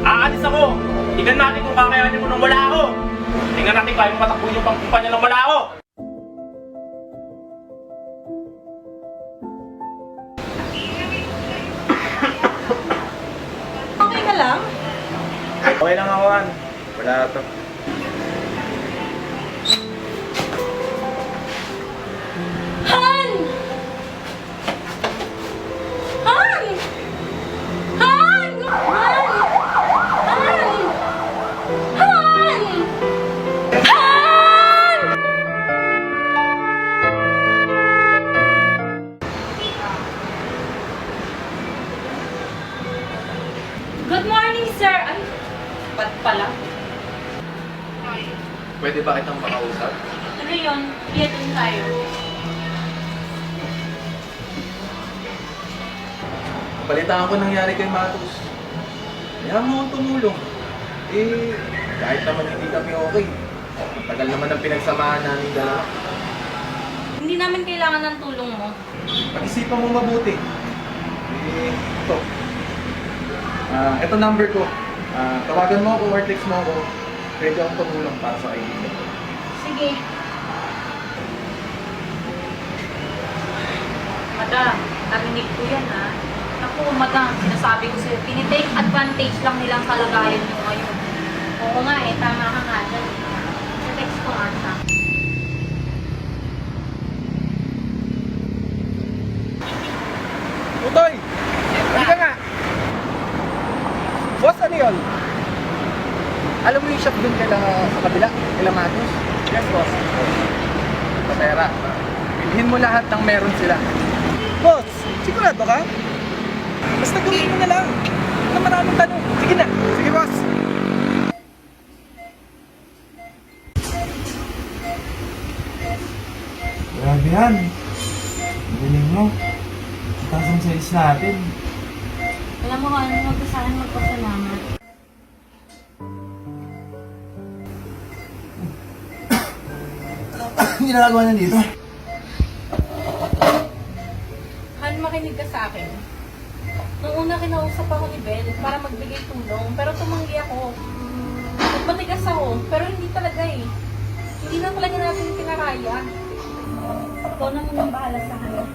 aalis ako. Tingnan natin kung kakayanin mo nang wala ako. Tingnan natin kaya mo matakbo yung pangkumpanya nang wala ako. Okay ka lang? Okay lang ako, Han. Wala to. Han! Han! Han! Han! Han! Han! Good morning, sir. Ay, ba't pala? Pwede ba kitang makausap? Ano yun? Biyad din tayo. Balitaan ko nangyari kay Matos. Kaya mo akong tumulong. Eh, kahit naman hindi kami okay. Ang tagal naman ang pinagsamahan namin dalawa. Hindi namin kailangan ng tulong mo. Pag-isipan mo mabuti. Eh, ito. Ito number ko. Tawagan mo ako or text mo ako. Pwede akong tumulong para sa kaibigan. Sige. Madam, narinig ko yan ha. Naku, madam, sinasabi ko sa'yo, tinitake advantage lang nilang kalagayan nyo ngayon. Oo nga eh, tama ka nga dyan. Text ko nga siya. Utoy! Halika nga! Boss, ano yun? Alam mo yung shop dun kay sa kabila? Kay Matos? Yes, boss. Patera. Bilhin mo lahat ng meron sila. Boss, sigurado ka? Basta gawin mo na lang. Wala maraming tanong. Sige na. Sige, boss. Grabe yan. Ang galing mo. Ang taas ang sales natin. Alam mo ano, huwag ka sana magpasalamat. Ang ginagawa niya dito? Han, makinig ka sa akin. Nung una kinausap ako ni Ben para magbigay tulong, pero tumanggi ako. Matigas ako, pero hindi talaga eh. Hindi na talaga natin kinaraya. Ikaw na muna bahala sa kanya.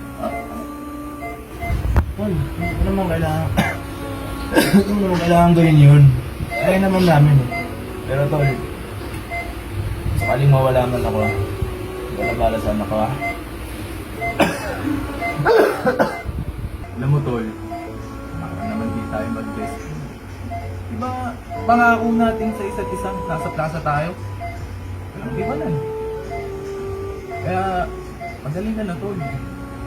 Tol, hindi ko naman kailangan. Hindi ko naman kailangan gawin yun. Kaya naman namin eh. Pero tol, sakaling mawala man ako, wala bala sana ka. Alam mo tol, baka naman di tayo mag-best friend. Diba, pangako natin sa isa't isa, nasa plaza tayo. Walang iwanan. Kaya, madali na tol.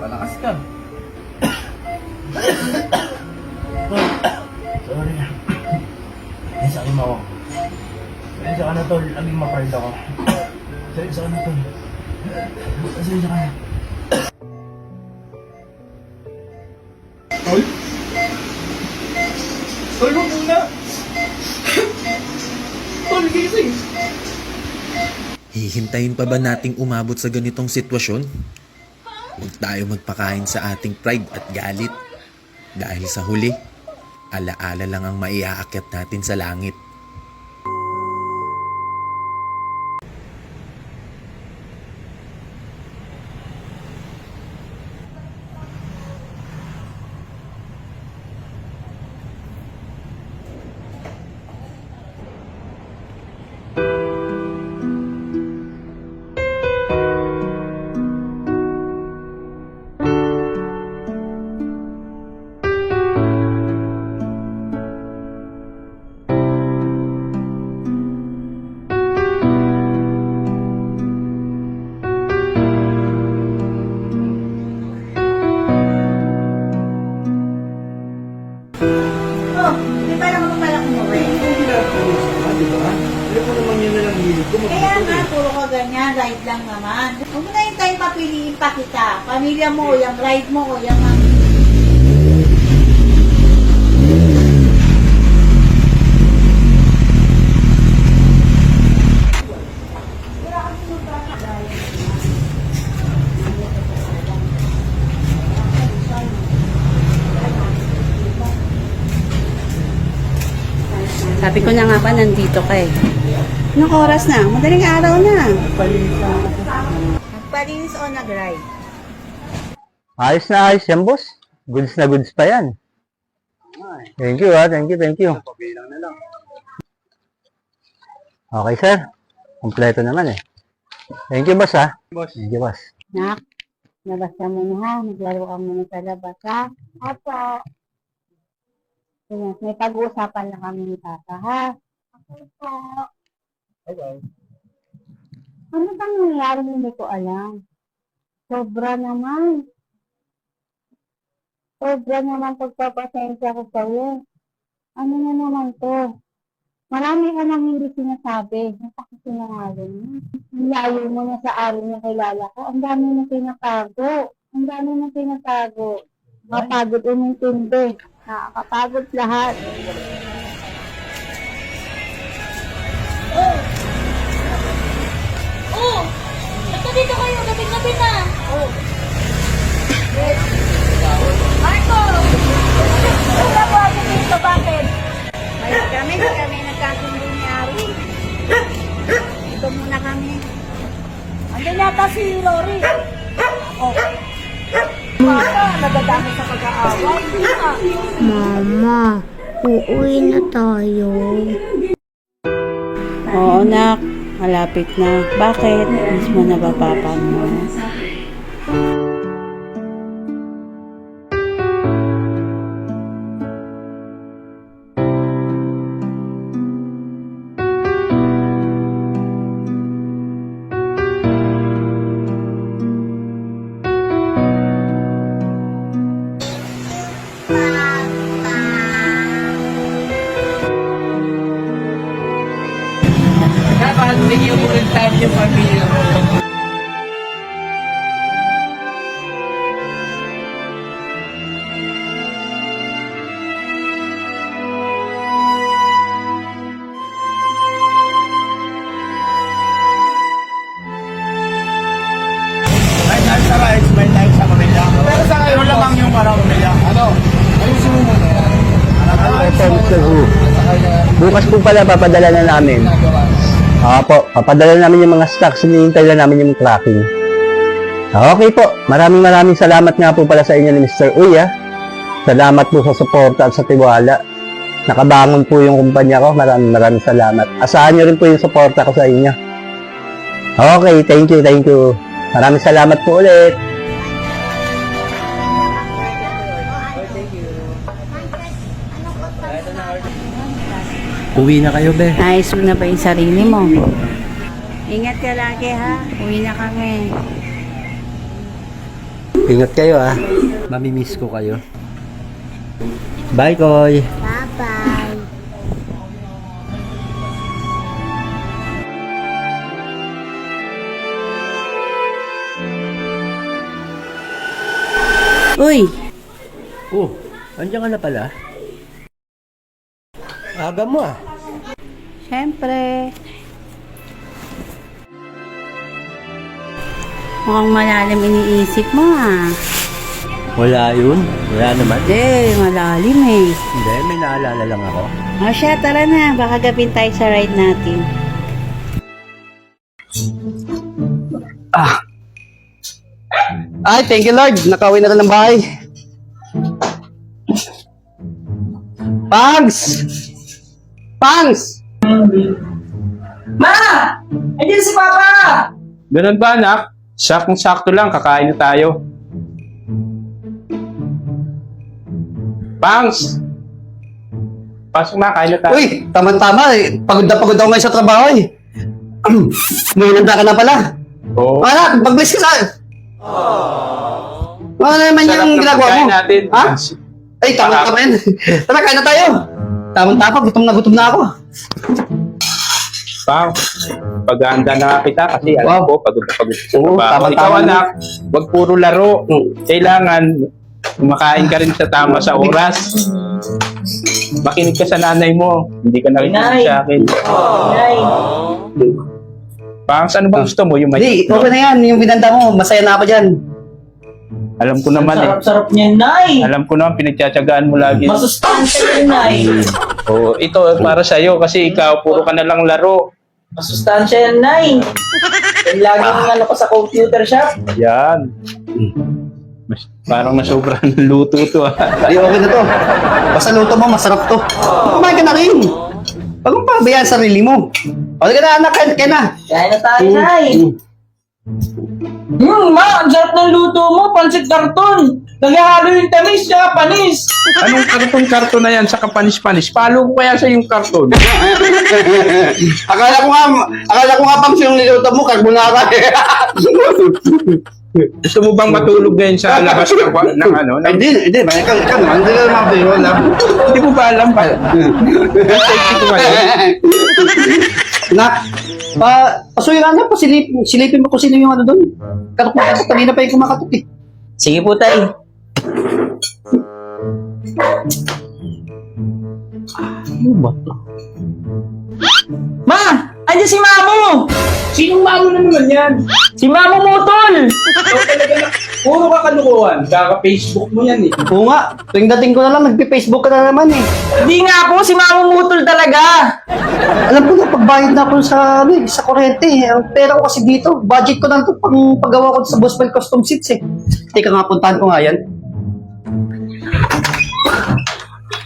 Palakas ka. Tol, sorry. Nasakin mo ako. Pasensya ka na tol, naging ma-pride ako. Pasensya ka na tol. Pasensya ka na. Tol? Tol, mo muna! Tol, gising! Hihintayin pa ba nating umabot sa ganitong sitwasyon? Huwag tayo magpakain sa ating pride at galit. Dahil sa huli, alaala lang ang maiaakyat natin sa langit. Kaya nga, puro ka ganyan, ride lang naman. Huwag mo na yung tayo papiliin pa kita. Pamilya mo, yung ride mo, o yung Sabi ko na nga ba, nandito ka eh. Anong oras na? Madaling araw na. nagpalinis o nag-ride. Ayos na ayos yan, boss. Goods na goods pa yan. Thank you, thank you. Okay, sir. Kompleto naman eh. Thank you, boss, ha? Thank you, boss. Nak, labas ka muna ha. Maglaro ka muna sa labas ha. Apo. Sige, may pag-uusapan na kami ni Tata ha. Apo. Ano bang nangyari, hindi ko alam. Sobra naman pagpapasensya ko sa'yo. Ano na naman to? Marami ka nang hindi sinasabi. Napakasinungaling. Ang layo mo na sa araw na kilala ko. Ang dami mo pinatago. Mapagod umintindi. Nakakapagod lahat. Oh! Ba't dito kayo? Gabi-gabi na. Oh. Marco! Wala po ako dito. Bakit? Kami nagkasundo ni Ari. Ito muna kami. Andun yata si Rory. Oh. Baka, nadadami sa pag-aaway. Mama, uuwi na tayo. Oo, nak. Malapit na. Bakit? Miss mo na ba papa mo? Dapat bigyan mo rin tayo yung pamilya mo. Smile tayo sa pamilya. Pero sa ngayon lamang yung para pamilya. Ano? Anong sumunod na yan? Bukas po pala papadala na namin. Opo, papadala namin yung mga stocks. Hinihintay lang namin yung tracking. Okay po. Maraming salamat nga po pala sa inyo ni Mr. Uy, ha. Salamat po sa suporta at sa tiwala. Nakabangon po yung kumpanya ko. Maraming salamat. Asahan nyo rin po yung suporta ko sa inyo. Okay, thank you. Maraming salamat po ulit. Uwi na kayo, be. Nais mo na ba yung sarili mo? Ingat ka lagi ha. Uwi na kami. Ingat kayo, ha. Mamimiss ko kayo. Bye, Koy. Bye-bye. Uy! Oh, andiyan ka na pala. Aga mo, ah. Siyempre. Mukhang malalim iniisip mo ah. Wala yun. Wala naman. Hindi, malalim eh. Hindi, may naalala lang ako. O siya, tara na. Baka gabin tayo sa ride natin. Ay, thank you, Lord. Nakauwi na rin ng bahay. Pangs! Ma! Andiyan si Papa! Ganun ba, anak? Saktong-sakto lang, kakain na tayo. Pangs! Pasok na, kain na tayo. Uy, tama-tama eh. Pagod na pagod ako ngayon sa trabaho eh. May nanda ka na pala. Oo. Anak, mag-bless ka sa... Ano naman Sarap yung ng ginagawa pagkain mo? natin. Ha? Ay, tama yan. Tara, kain na tayo. Tama-tama, gutom na ako. Pang, pag-aanda na kita kasi alam ko, pagod na pagod sa Oo, trabaho. tama-tama Ikaw, na. anak, wag puro laro. Kailangan kumakain ka rin sa tama sa oras. Makinig ka sa nanay mo. Hindi ka nakikinig sa akin. Pang, ano ba gusto mo? Yung Hindi, okay na yan. Yung binanda mo, masaya na ako dyan. Alam ko naman Sarap-sarap niya, Nay! Alam ko naman, pinagtsatsagaan mo lagi. Masustansya yun, Nay! Oo, ito para sa'yo kasi ikaw, puro ka na lang laro. Masustansya yan, Nay! Yung laging ano ko sa computer shop. Yan. Parang nasobrahan ng luto to. Hindi, okay na to. Basta luto mo, masarap to. Kumain ka na rin. Huwag mong pabayaan sarili mo. O, ka na, anak, kain na. Kaya na tayo, Nay. Ma, ang sarap ng luto mo, pancit karton. Naghahalo yung tamis siya, panis. Anong karton na yan sa kapanis-panis? Palo ko kaya sa yung karton. akala ko nga pang siyang niluto mo, carbonara. Gusto mo bang matulog ngayon sa labas ng ano? Hindi, ikaw naman, hindi ka naman biro lang. Hindi mo ba alam pa? Safety ko ngayon. Nak, pasuyo nga na po, silipin mo kung sino yung ano doon. Katok na katok, kanina pa yung kumakatok eh. Sige po, Tay. Ano ba ito? Ma! Andiyan si Mamo! Sinong mamo na naman yan? Si Mamo Mutol! Puro ka kalukuhan. Kaka-Facebook mo yan eh. Oo nga, tuwing dating ko na lang, nagpi-Facebook ka na naman eh. Hindi nga po, si Mamo Mutol talaga! Alam ko na, pagbayad na ako sa kuryente eh. Ang pera ko kasi dito, budget ko na ito pang paggawa ko sa Boswell Custom Seats eh. Teka nga, puntahan ko nga yan.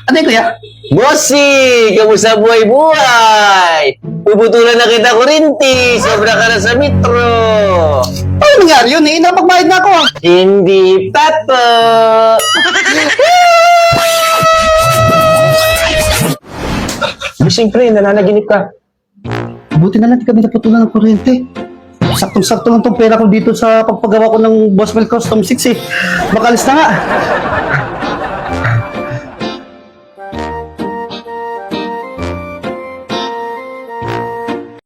Ano yun, kuya? Bossy! Kamusta buhay-buhay? Puputulan na kita kurinti! Sobra ka na sa metro! Ano nangyari yun eh? Napagbayad na ako ah. Hindi pa po! Siyempre, nananaginip ka. Buti na lang di kami naputulan ng kuryente. Saktong-sakto lang tong pera ko dito sa pagpagawa ko ng Boswell Custom Seats eh. Makalis na nga.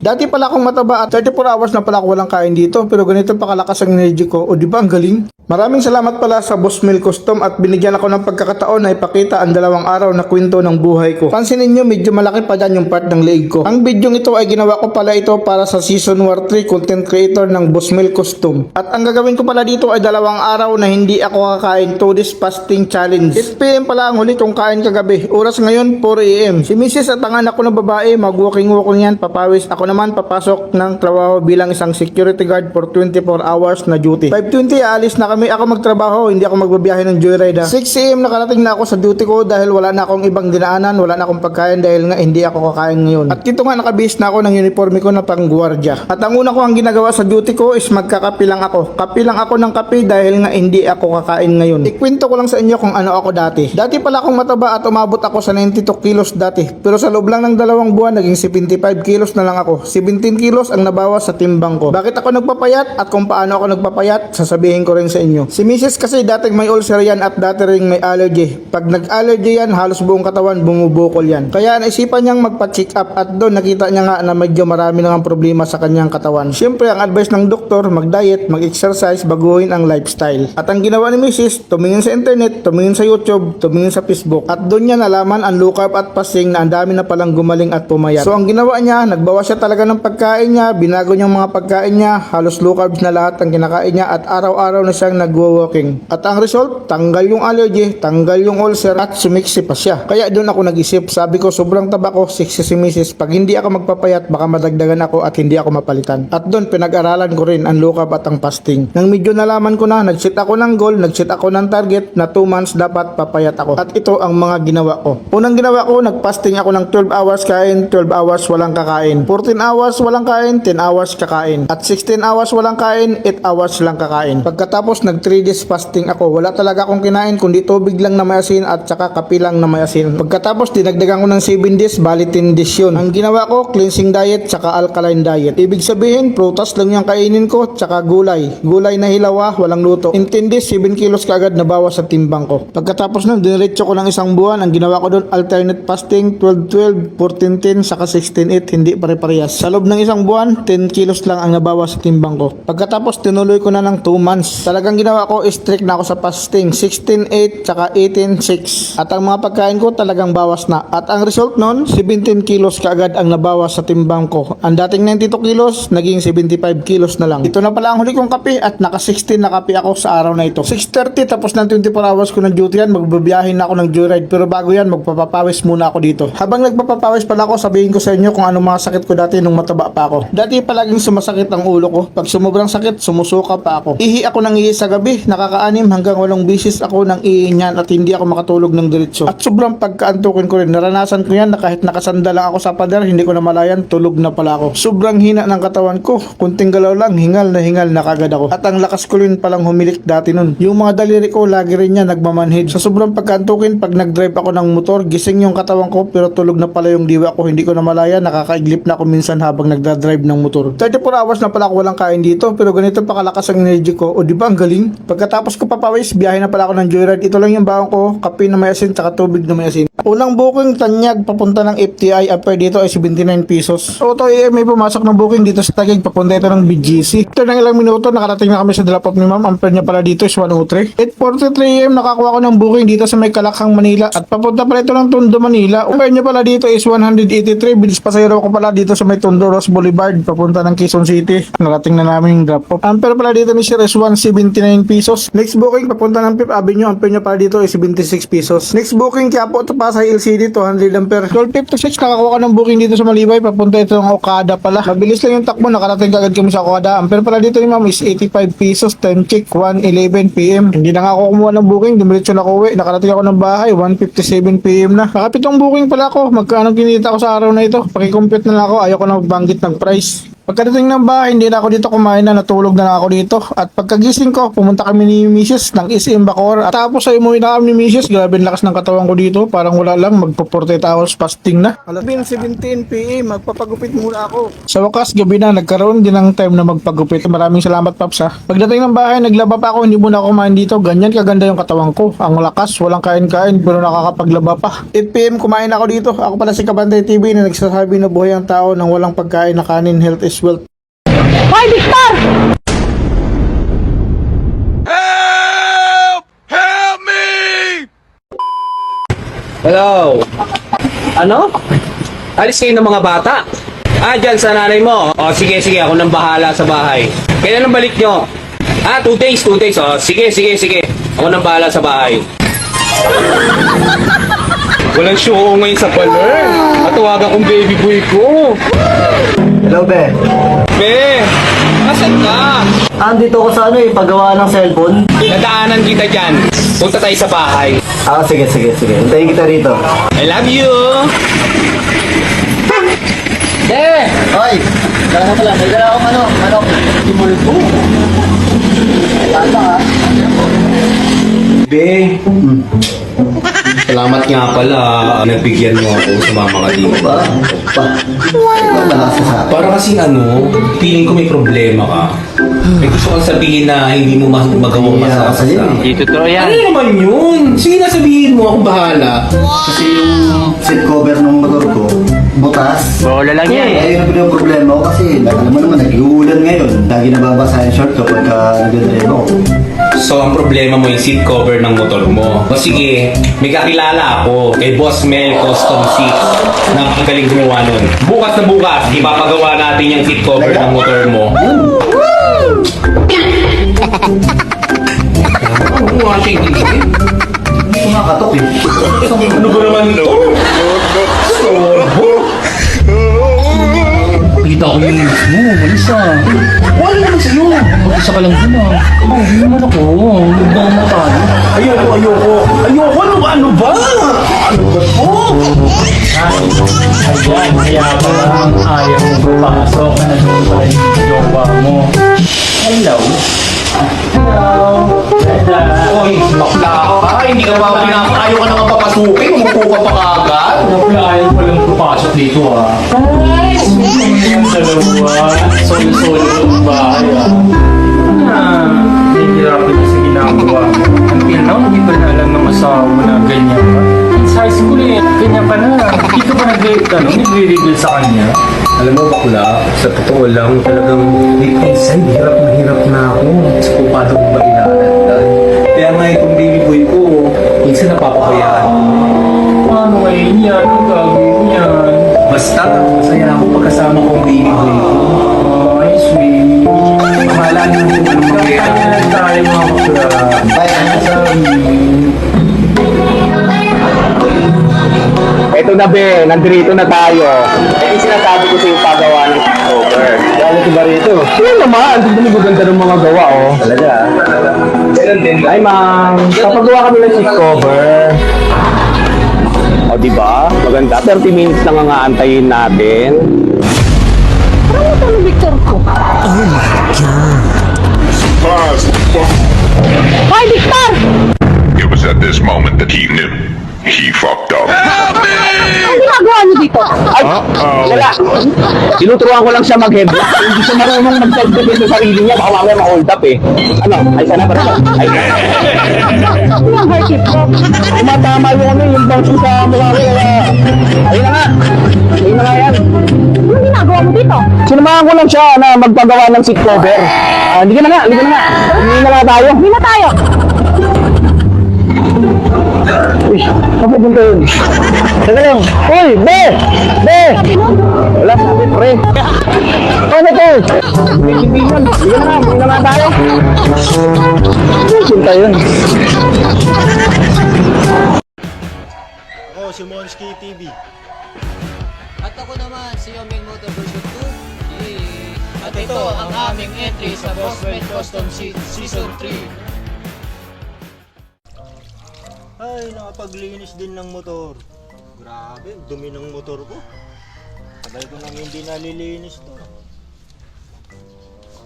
Dati pala akong mataba at 34 hours na pala ako walang kain dito pero ganito pa kalakas ang energy ko. O di ba ang galing? Maraming salamat pala sa Boswell Custom at binigyan ako ng pagkakataon na ipakita ang 2 araw na kwento ng buhay ko. Pansinin nyo medyo malaki pa dyan yung part ng leeg ko. Ang video ito ay ginawa ko pala ito para sa Season War 3 content creator ng Boswell Custom. At ang gagawin ko pala dito ay 2 araw na hindi ako kakain 2 days fasting challenge. 8 PM pala ang huli kong kain kagabi. Oras ngayon 4 AM. Si Mrs. at ang anak ko na babae mag-walking yan, papawis. Ako naman papasok ng trabaho bilang isang security guard for 24 hours na duty. 5:20 aalis na kami ako magtrabaho, hindi ako magbabiyahe ng joyride. 6 AM nakarating na ako sa duty ko dahil wala na akong ibang dinaanan, wala na akong pagkain dahil nga hindi ako kakain ngayon. At dito nga nakabihis na ako ng uniforme ko na pang-gwardiya. At ang una ko ang ginagawa sa duty ko is magkakapi lang ako. Kapi lang ako ng kape dahil nga hindi ako kakain ngayon. Ikwento ko lang sa inyo kung ano ako dati. Dati pala akong mataba at umabot ako sa 92 kilos dati. Pero sa loob lang ng 2 buwan naging 75 kilos na lang ako. 17 kilos ang nabawas sa timbang ko. Bakit ako nagpapayat at kung paano ako nagpapayat, sasabihin ko rin sa inyo. Si Mrs. kasi dating may ulcer yan at dati ring may allergy. Pag nag-allergy yan, halos buong katawan bumubukol yan. Kaya naisipan niyang magpa-check up at doon nakita niya nga na medyo marami nang problema sa kanyang katawan. Siyempre, ang advice ng doktor, mag-diet, mag-exercise, baguhin ang lifestyle. At ang ginawa ni Mrs., tumingin sa internet, tumingin sa YouTube, tumingin sa Facebook. At doon niya nalaman ang low carb at fasting na ang dami na palang gumaling at pumayat. So ang ginawa niya, nagbawas siya talaga ng pagkain niya, binago niyang mga pagkain niya, halos low carbs na lahat ang kinakain niya at araw-araw na siyang nagwo-walking. At ang result, tanggal yung allergy, tanggal yung ulcer at sumiksi pa siya. Kaya doon ako nag-isip, sabi ko sobrang taba ko, siksi si Mrs. Pag hindi ako magpapayat, baka madagdagan ako at hindi ako mapalitan. At doon pinag-aralan ko rin ang low carb at ang fasting. Nang medyo nalaman ko na, nag-set ako ng goal, nag-set ako ng target na 2 months dapat papayat ako. At ito ang mga ginawa ko. Unang ginawa ko, nag-fasting ako ng 12 hours kain, 12 hours walang kakain. 14 hours walang kain, 10 hours kakain. At 16 hours walang kain, 8 hours lang kakain. Pagkatapos nag 3 days fasting ako, wala talaga akong kinain kundi tubig lang na may asin at saka kape lang na may asin. Pagkatapos dinagdagan ko ng 7 days, bali 10 days yun. Ang ginawa ko, cleansing diet saka alkaline diet. Ibig sabihin, prutas lang yung kainin ko tsaka gulay. Gulay na hilawa, walang luto. In 10 days, 7 kilos kaagad nabawas sa timbang ko. Pagkatapos nun, diniretso ko ng 1 buwan. Ang ginawa ko doon, alternate fasting, 12-12, 14-10, saka 16-8, hindi pare-parehas. Sa loob ng 1 buwan, 10 kilos lang ang nabawas sa timbang ko. Pagkatapos, tinuloy ko na ng 2 months. Talagang ginawa ko, strict na ako sa fasting. 16-8, saka 18-6. At ang mga pagkain ko talagang bawas na. At ang result nun, 17 kilos kaagad ang nabawas sa timbang ko. Ang dating 92 kilos, naging 75 kilos na lang. Ito na pala ang huli kong kape at naka 16 na kape ako sa araw na ito. 6:30 tapos ng 24 hours ko ng duty yan, magbabiyahin na ako ng joyride. Pero bago yan, magpapapawis muna ako dito. Habang nagpapapawis pala ako, sabihin ko sa inyo kung ano mga sakit ko dati nung mataba pa ako. Dati palaging sumasakit ang ulo ko. Pag sumubrang sakit, sumusuka pa ako. Ihi ako ng ihi sa gabi, nakaka-6 hanggang 8 bisis ako ng ihi niyan at hindi ako makatulog ng diretso. At sobrang pagkaantukin ko rin. Naranasan ko yan na kahit nakasanda lang ako sa pader, hindi ko na malayan, tulog na pala ako. Sobrang hina ng katawan ko. Kunting galaw lang, hingal na kagad ako. At ang lakas ko rin palang humilik dati nun. Yung mga daliri ko, lagi rin yan nagmamanhid. Sa sobrang pagkaantukin, pag nag-drive ako ng motor, gising yung katawan ko pero tulog na pala yung diwa ko. Hindi ko na malaya, nakakaiglip na ako minsan habang nagdadrive ng motor. 34 hours na pala ako walang kain dito, pero ganito pa kalakas ang energy ko. O di ba ang galing? Pagkatapos ko papawis, biyahe na pala ako ng joyride. Ito lang yung baon ko, kape na may asin, tsaka tubig na may asin. Unang booking Tanyag papunta ng FTI, ampere dito ay 79 pesos. Auto may pumasok ng booking dito sa Taguig, papunta ito ng BGC. Ito ng ilang minuto, nakarating na kami sa drop off ni ma'am. Ampere niya pala dito is 103. 8:43 AM nakakuha ko ng booking dito sa may Kalakhang, Manila. At papunta pala ito ng Tondo, Manila. Ampere niya pala dito is 183. Bilis pasahero ko pala dito sa may Tondo Ross Boulevard, papunta ng Quezon City. Narating na namin yung drop off. Ampere pala dito ni Sir is 179 pesos. Next booking papunta ng Fifth Avenue, ampere niya pala dito is 76 pesos. Next booking Quiapo to Pasay LCD, 200 ampere. 12:56 nakakuha ko ng booking dito sa Malibay, papunta ito ng Okada pala. Mabilis lang yung takbo, nakarating kagad kami sa Okada. Ampere pala dito ni ma'am is 85 pesos. Time check 1:11 PM. Hindi na nga ako kumuha ng booking, dumiretso na ako uwi. Nakarating ako ng bahay 1:57 PM na. Nakapitong booking pala ako. Magkano kinita ko sa araw na ito? Paki-compute na lang ako, ayoko na magbanggit ng price. Pagkadating ng bahay, hindi na ako dito kumain na, natulog na ako dito. At pagkagising ko, pumunta kami ni Mrs. ng SM Bacoor. At tapos ay umuwi na kami ni Mrs. Grabe ang lakas ng katawan ko dito. Parang wala lang, magpo-48 hours fasting na. Alas 17 PM, magpapagupit muna ako. Sa wakas, gabi na, nagkaroon din ng time na magpagupit. Maraming salamat, Paps, ha. Pagdating ng bahay, naglaba pa ako, hindi muna ako kumain dito. Ganyan kaganda yung katawan ko. Ang lakas, walang kain-kain, pero nakakapaglaba pa. 8 PM, kumain ako dito. Ako pala si Kabantay TV na nagsasabi na buhay ang tao ng walang pagkain na kanin, health is wealth. Hoy, Victor! Hello? Ano? Alis kayo ng mga bata? Dyan sa nanay mo. O, sige, ako nang bahala sa bahay. Kailan ang balik nyo? 2 days. O, sige. Ako nang bahala sa bahay. Walang show ngayon sa paler. Matawagan kong baby boy ko. Hello, Be. Be, asan ka? Andito ko sa paggawa ng cellphone. Nadaanan kita dyan. Punta tayo sa bahay. Sige. Hintayin kita rito. I love you. Hoy! Kaya pala, may dala akong manok. Timulpo. Tama, ha? Be, salamat nga pala. Nagbigyan mo ako sa mama ka dito. Para kasi feeling ko may problema ka. May gusto kang sabihin na hindi mo magawang masasa. Hindi totoo yan. Ano naman yun? Sige na, sabihin mo, akong bahala. Kasi yung seat cover ng motor ko, butas. Bola lang yan. Ayun yung problema ko kasi alam mo naman, nag-uulan ngayon. Lagi nababasa yung short ko pagka nag-drive ako. So, ang problema mo yung seat cover ng motor mo. O sige, may kakilala ako kay Boss Mel Custom Seats na makagaling gumawa nun. Bukas na bukas, ipapagawa natin yung seat cover ng motor mo. Hindi ko nakatok eh. Ano ba naman no? Kita ko yung news mo, malisa. Wala naman sa'yo. Mag-isa ka lang dun hindi naman ako. Huwag na naman tayo. Ayoko, ano ba? Ano ba po? Ayan, kaya pala ayaw mo pumasok na nandun pa rin yung jowa mo. Hello? Oy, bakla ka. Hindi ka pa ayaw ka naman papasukin. Umupo ka pa kagad. Ayaw pa lang papasok dito Ay, yung dalawa. Solo-solo yung bahay Nahihirapan ka sa ginagawa mo. Until now, hindi pa na alam ng asawa mo na ganyan ka. Sa high school ganyan ka na. Hindi ka pa nagre-reveal sa kanya. Alam mo, bakla, sa totoo lang, talagang deep inside, hirap na ako. Sa kung paano ko ba inaalala. Kaya nga itong baby boy ko, minsan napapabayaan. Paano ngayon yan? Ang gagawin yan? Basta, masaya ako pagkasama kong baby boy ko. Ay, sweet. Mahala niyo kung anong mangyayari. Kaya lang tayo mga bakla. Eto na be, nandito na tayo. Yung sinasabi ko sa yung paggawa ng cover. Galing si Barito. Sino naman? Ang ganda ng mga gawa, oh. Talaga. Ganun din. Ay, ma'am. Papagawa kami ng seat cover. O, di ba? Maganda. 30 minutes lang ang aantayin natin. Hoy, Victor! It was at this moment that he knew he fucked up. Ang ginagawa niyo dito? Ay, wala. Tinuturuan ko lang siya mag-headlock. Hindi siya marunong mag-self-defense sa sarili niya. Baka mamaya ma-hold up eh. Ano? Ay, sana ba rin? Ay, Ano ang heart hip mo? tumatama yung ano, yung bounce sa mukha ko. Ayun na nga. Ayun na nga yan. Anong ginagawa mo dito? Sinamahan ko lang siya na magpagawa ng seat cover. Hindi ka na nga, hindi ka na nga. Hindi na nga tayo. Hindi na tayo! Uy, ano punta yun? Teka lang. Uy, be! Be! Wala, sabi, pre. Ano to? May kaibigan. Hindi na nga tayo. Punta yun. Ako, si Monski TV. At ako naman, si Yoming Motor version 2. At ito ang aming entry sa Bossman Custom Seat Season 3. Ay, nakapaglinis din ng motor. Grabe, dumi ng motor ko. Sabay ko nang hindi nalilinis to.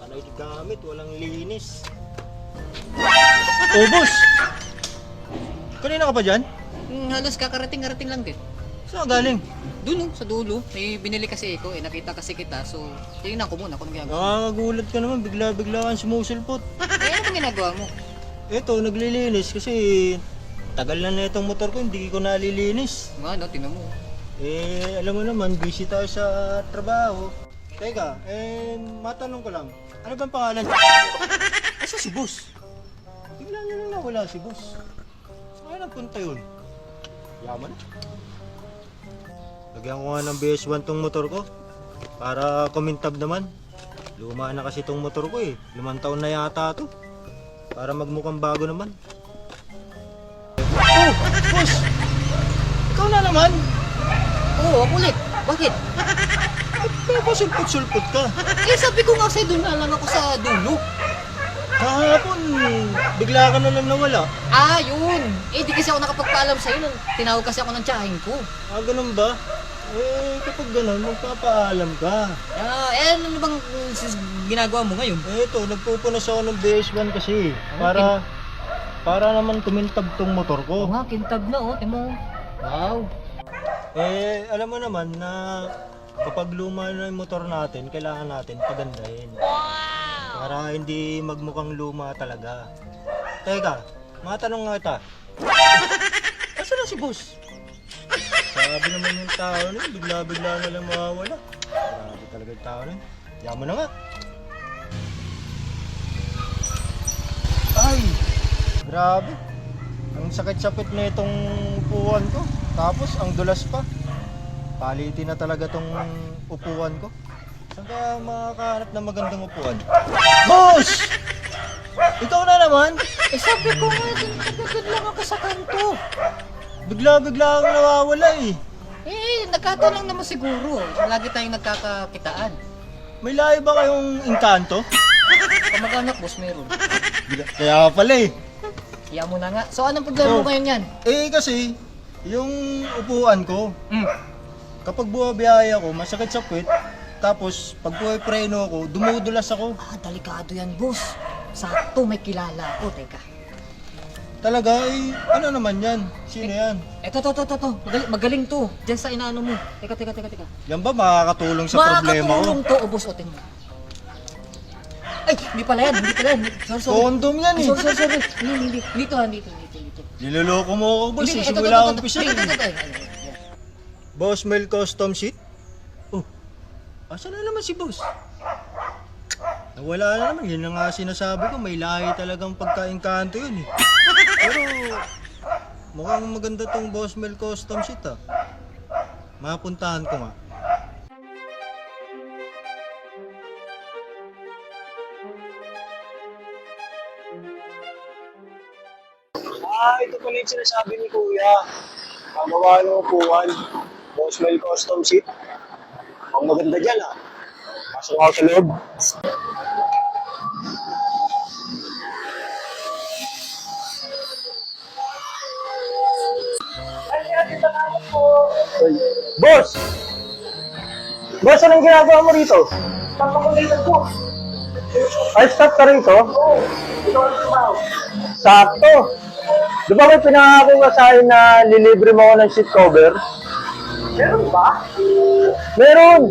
Panay gamit, walang linis. Oh, boss! Kanina ka pa dyan? Halos kakarating-karating lang din. Saan ka galing? Doon sa dulo, may binili kasi ako nakita kasi kita, so tingnan ko muna kung ano ginagawa. Nakakagulat ka naman, bigla-bigla kang sumusulpot. Ano bang ginagawa mo? Ito, naglilinis kasi tagal na itong motor ko, hindi ko nalilinis. Ano, tingnan mo. Alam mo naman, busy tayo sa trabaho. Teka, matanong ko lang, ano bang pangalan? Asa si boss? Bigla na lang nawala si boss. Saan nagpunta yun? Yaman na. Lagyan ko nga ng BS1 tong motor ko para kumintab naman. Luma na kasi tong motor ko 5 taon na yata to. Para magmukhang bago naman. Oh, boss! Ikaw na naman? Oo, ako ulit. Bakit? Kaya ba sulpot-sulpot ka? Sabi ko nga sa'yo, doon na lang ako sa dulo. Kahapon, bigla ka na lang nawala. Yun. Di kasi ako nakapagpaalam sa'yo nung tinawag kasi ako ng tiyahin ko. Ganun ba? Kapag ganun, magpapaalam ka. Ano bang ginagawa mo ngayon? Ito, nagpupunas ako ng BS1 kasi. Para naman kumintab tong motor ko. Nga, kintab na Timo. Wow. Alam mo naman na kapag luma na yung motor natin, kailangan natin pagandahin. Para hindi magmukhang luma talaga. Teka, matanong nga kita. Asan na si boss? Sabi naman yung tao na yun, bigla-bigla na lang mawawala. Grabe talaga yung tao na yun. Yaman na nga. Ay! Grabe. Ang sakit-sakit na itong upuan ko. Tapos ang dulas pa. Palitin na talaga tong upuan ko. Saan ka makakahanap ng magandang upuan? Boss! Ikaw na naman? Sabi ko nga, nagagad lang ako sa kanto. Bigla-bigla akong nawawala Nagkataon lang naman siguro. Lagi tayong nagkakakitaan. May lahi ba kayong engkanto? Kamag-anak, boss, meron. Kaya pala Kaya mo na nga. So, anong problema mo ngayon yan? Kasi, yung upuan ko, kapag buwabiyaya ako, masakit sa puwet, tapos pag preno ako, dumudulas ako. Delikado yan, boss. Sakto, may kilala ako. Teka. Talaga, ano naman yan? Sino yan? Ito. Magaling to. Diyan sa inaano mo. Teka. Yan ba makakatulong sa problema ko? Makakatulong to, boss. Tingnan mo. Ay, hindi pala yan. Sorry. Condom yan Sorry. Hindi. Dito. Niloloko mo ako, boss. Simula akong umpisa. Boss Mel Custom Seat? Asan na naman si boss? Nawala na naman. Yun na nga sinasabi ko. May lahi talagang pagka-engkanto yun Pero mukhang maganda tong Boss Mel Custom Seat Mapuntahan ko nga. Ito pala yung sinasabi ni Kuya. Magawa ng upuan. Boss Mel Custom Seat. Ang maganda dyan Pasok ako sa loob. Boss! Boss, anong ginagawa mo rito? Ay, stop ka rito? Sakto. Di ba may pinangako ka sa akin na lilibre mo ako ng seat cover? Meron ba? Meron!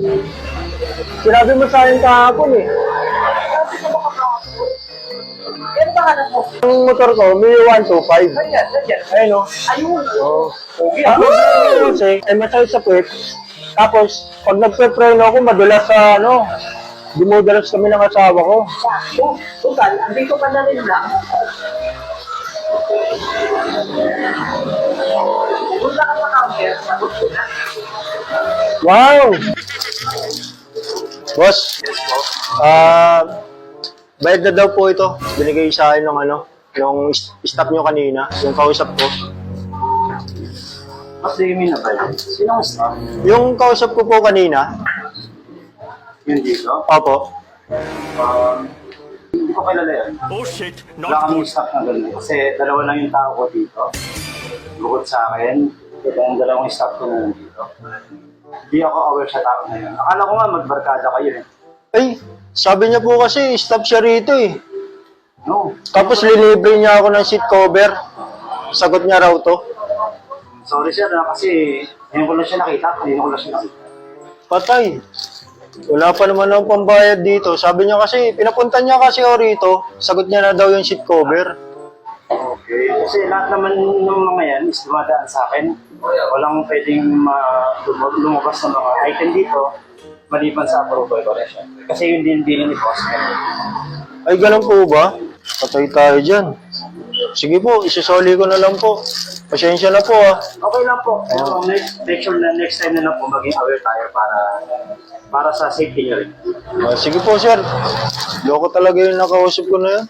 Sinabi mo sa akin kahapon eh. Yan ba hanap mo? Ang motor ko, may 125. Nandiyan. Ayun o. Ayun. Oo. Kasi, ay masakit sa puwet. Tapos, pag nagpe-preno ako, madulas sa dumudalas kami ng asawa ko. Tutal, andito ka na rin lang. Punta ka sa counter, sagot ko na. Wow! Boss, bayad na daw po ito. Binigay sa akin nung staff nyo kanina, yung kausap ko. What do you mean na ba? Sino ang staff? Yung kausap ko po kanina, Yun dito? opo, Hindi ko kilala yan. Oh shit, Wala kami staff na ganun. Kasi dalawa lang yung tao ko dito. Bukod sa akin, ito yung dalawang staff ko na nandito. Hindi ako aware sa tao na yun. Akala ko nga magbarkada kayo eh. ay, sabi niya po kasi, staff siya rito eh. No. Tapos lilibre niya ako ng seat cover. Sagot niya raw to. Sorry sir, kasi ngayon ko lang siya nakita. Kanina ko lang siya nakita. Patay. Wala pa naman akong pambayad dito. Sabi niya kasi, pinapunta niya kasi ako rito. Sagot niya na daw yung seat cover. Okay. Kasi lahat naman ng mga yan is dumadaan sa akin. Walang pwedeng lumabas ng mga item dito maliban sa approval ko rin siya. Kasi yun din ni boss. Ay, ganun po ba? Patay tayo dyan. Sige po, isasoli ko na lang po. Pasensya na po ah. Okay lang po. Pero make sure na next time na lang po maging aware tayo para sa safety niyo rin. Sige po sir. Loko talaga yung nakausap ko na yan.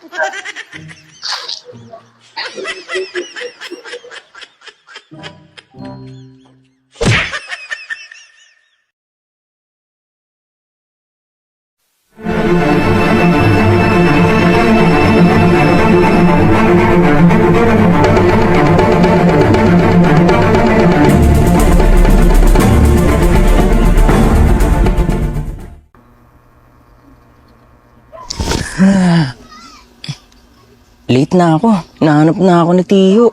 Late na ako. Nahanap na ako ni Tiyo.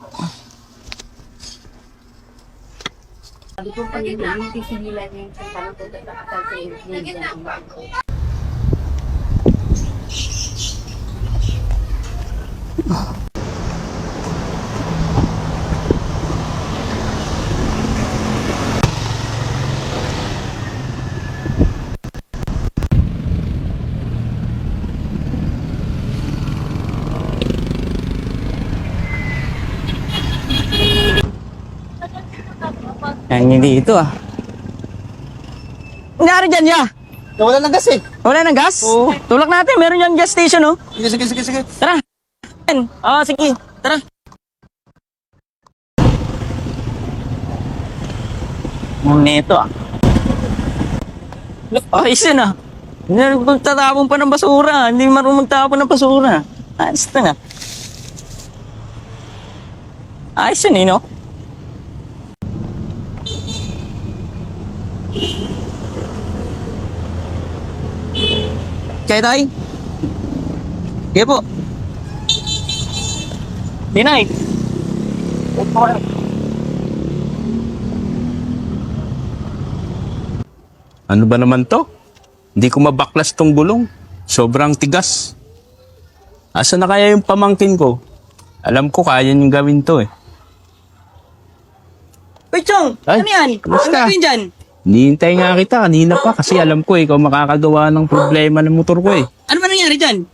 Yan dito ah. Nangyari dyan ya? Wala ng gas eh. Wala ng gas? Oo. Tulak natin, meron yan gas station oh. Sige. Tara. Sige, tara. Neto ah. Ayos yun ah. Hindi magtatapon pa ng basura. Hindi marunong magtapon ng basura. Ayos na nga. Ayos yun eh no? Kaya tayo? Kaya po. Dinay. Ano ba naman to? Hindi ko mabaklas tong gulong. Sobrang tigas. Asa na kaya yung pamangkin ko? Alam ko kaya niyong gawin to eh. Uy, Chong! Ay, ano yan? kamusta? Ano gawin dyan? Hinihintay nga kita kanina pa kasi alam ko ikaw makakagawa ng problema ng motor ko eh. Ano ba nangyari dyan?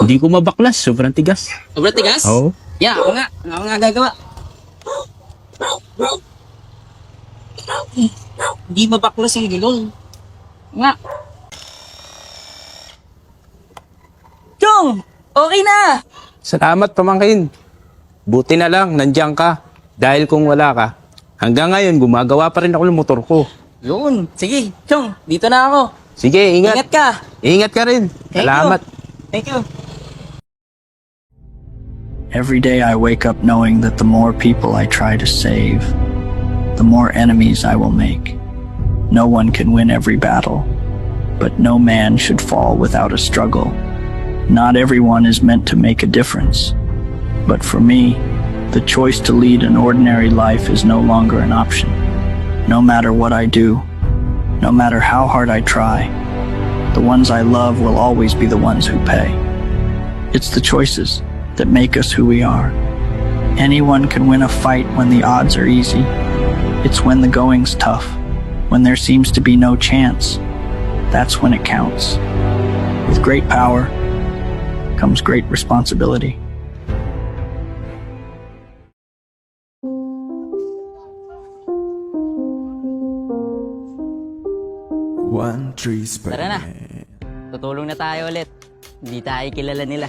Hindi ko mabaklas. Sobrang tigas. Sobrang tigas? Oo. Yeah, ako nga gagawa. Hindi mabaklas yung gulong. Nga. Chong! Okay na! Salamat pamangkin. Buti na lang nandiyan ka. Dahil kung wala ka, hanggang ngayon gumagawa pa rin ako ng motor ko. Yun. Sige, Chong. Dito na ako. Sige, ingat. Ingat ka. Ingat ka rin. Salamat. Thank you. Every day I wake up knowing that the more people I try to save, the more enemies I will make. No one can win every battle, but no man should fall without a struggle. Not everyone is meant to make a difference, but for me, the choice to lead an ordinary life is no longer an option. No matter what I do, no matter how hard I try, the ones I love will always be the ones who pay. It's the choices that make us who we are. Anyone can win a fight when the odds are easy. It's when the going's tough, when there seems to be no chance. That's when it counts. With great power comes great responsibility. Tara na. Tutulong na tayo ulit. Hindi tayo kilala nila.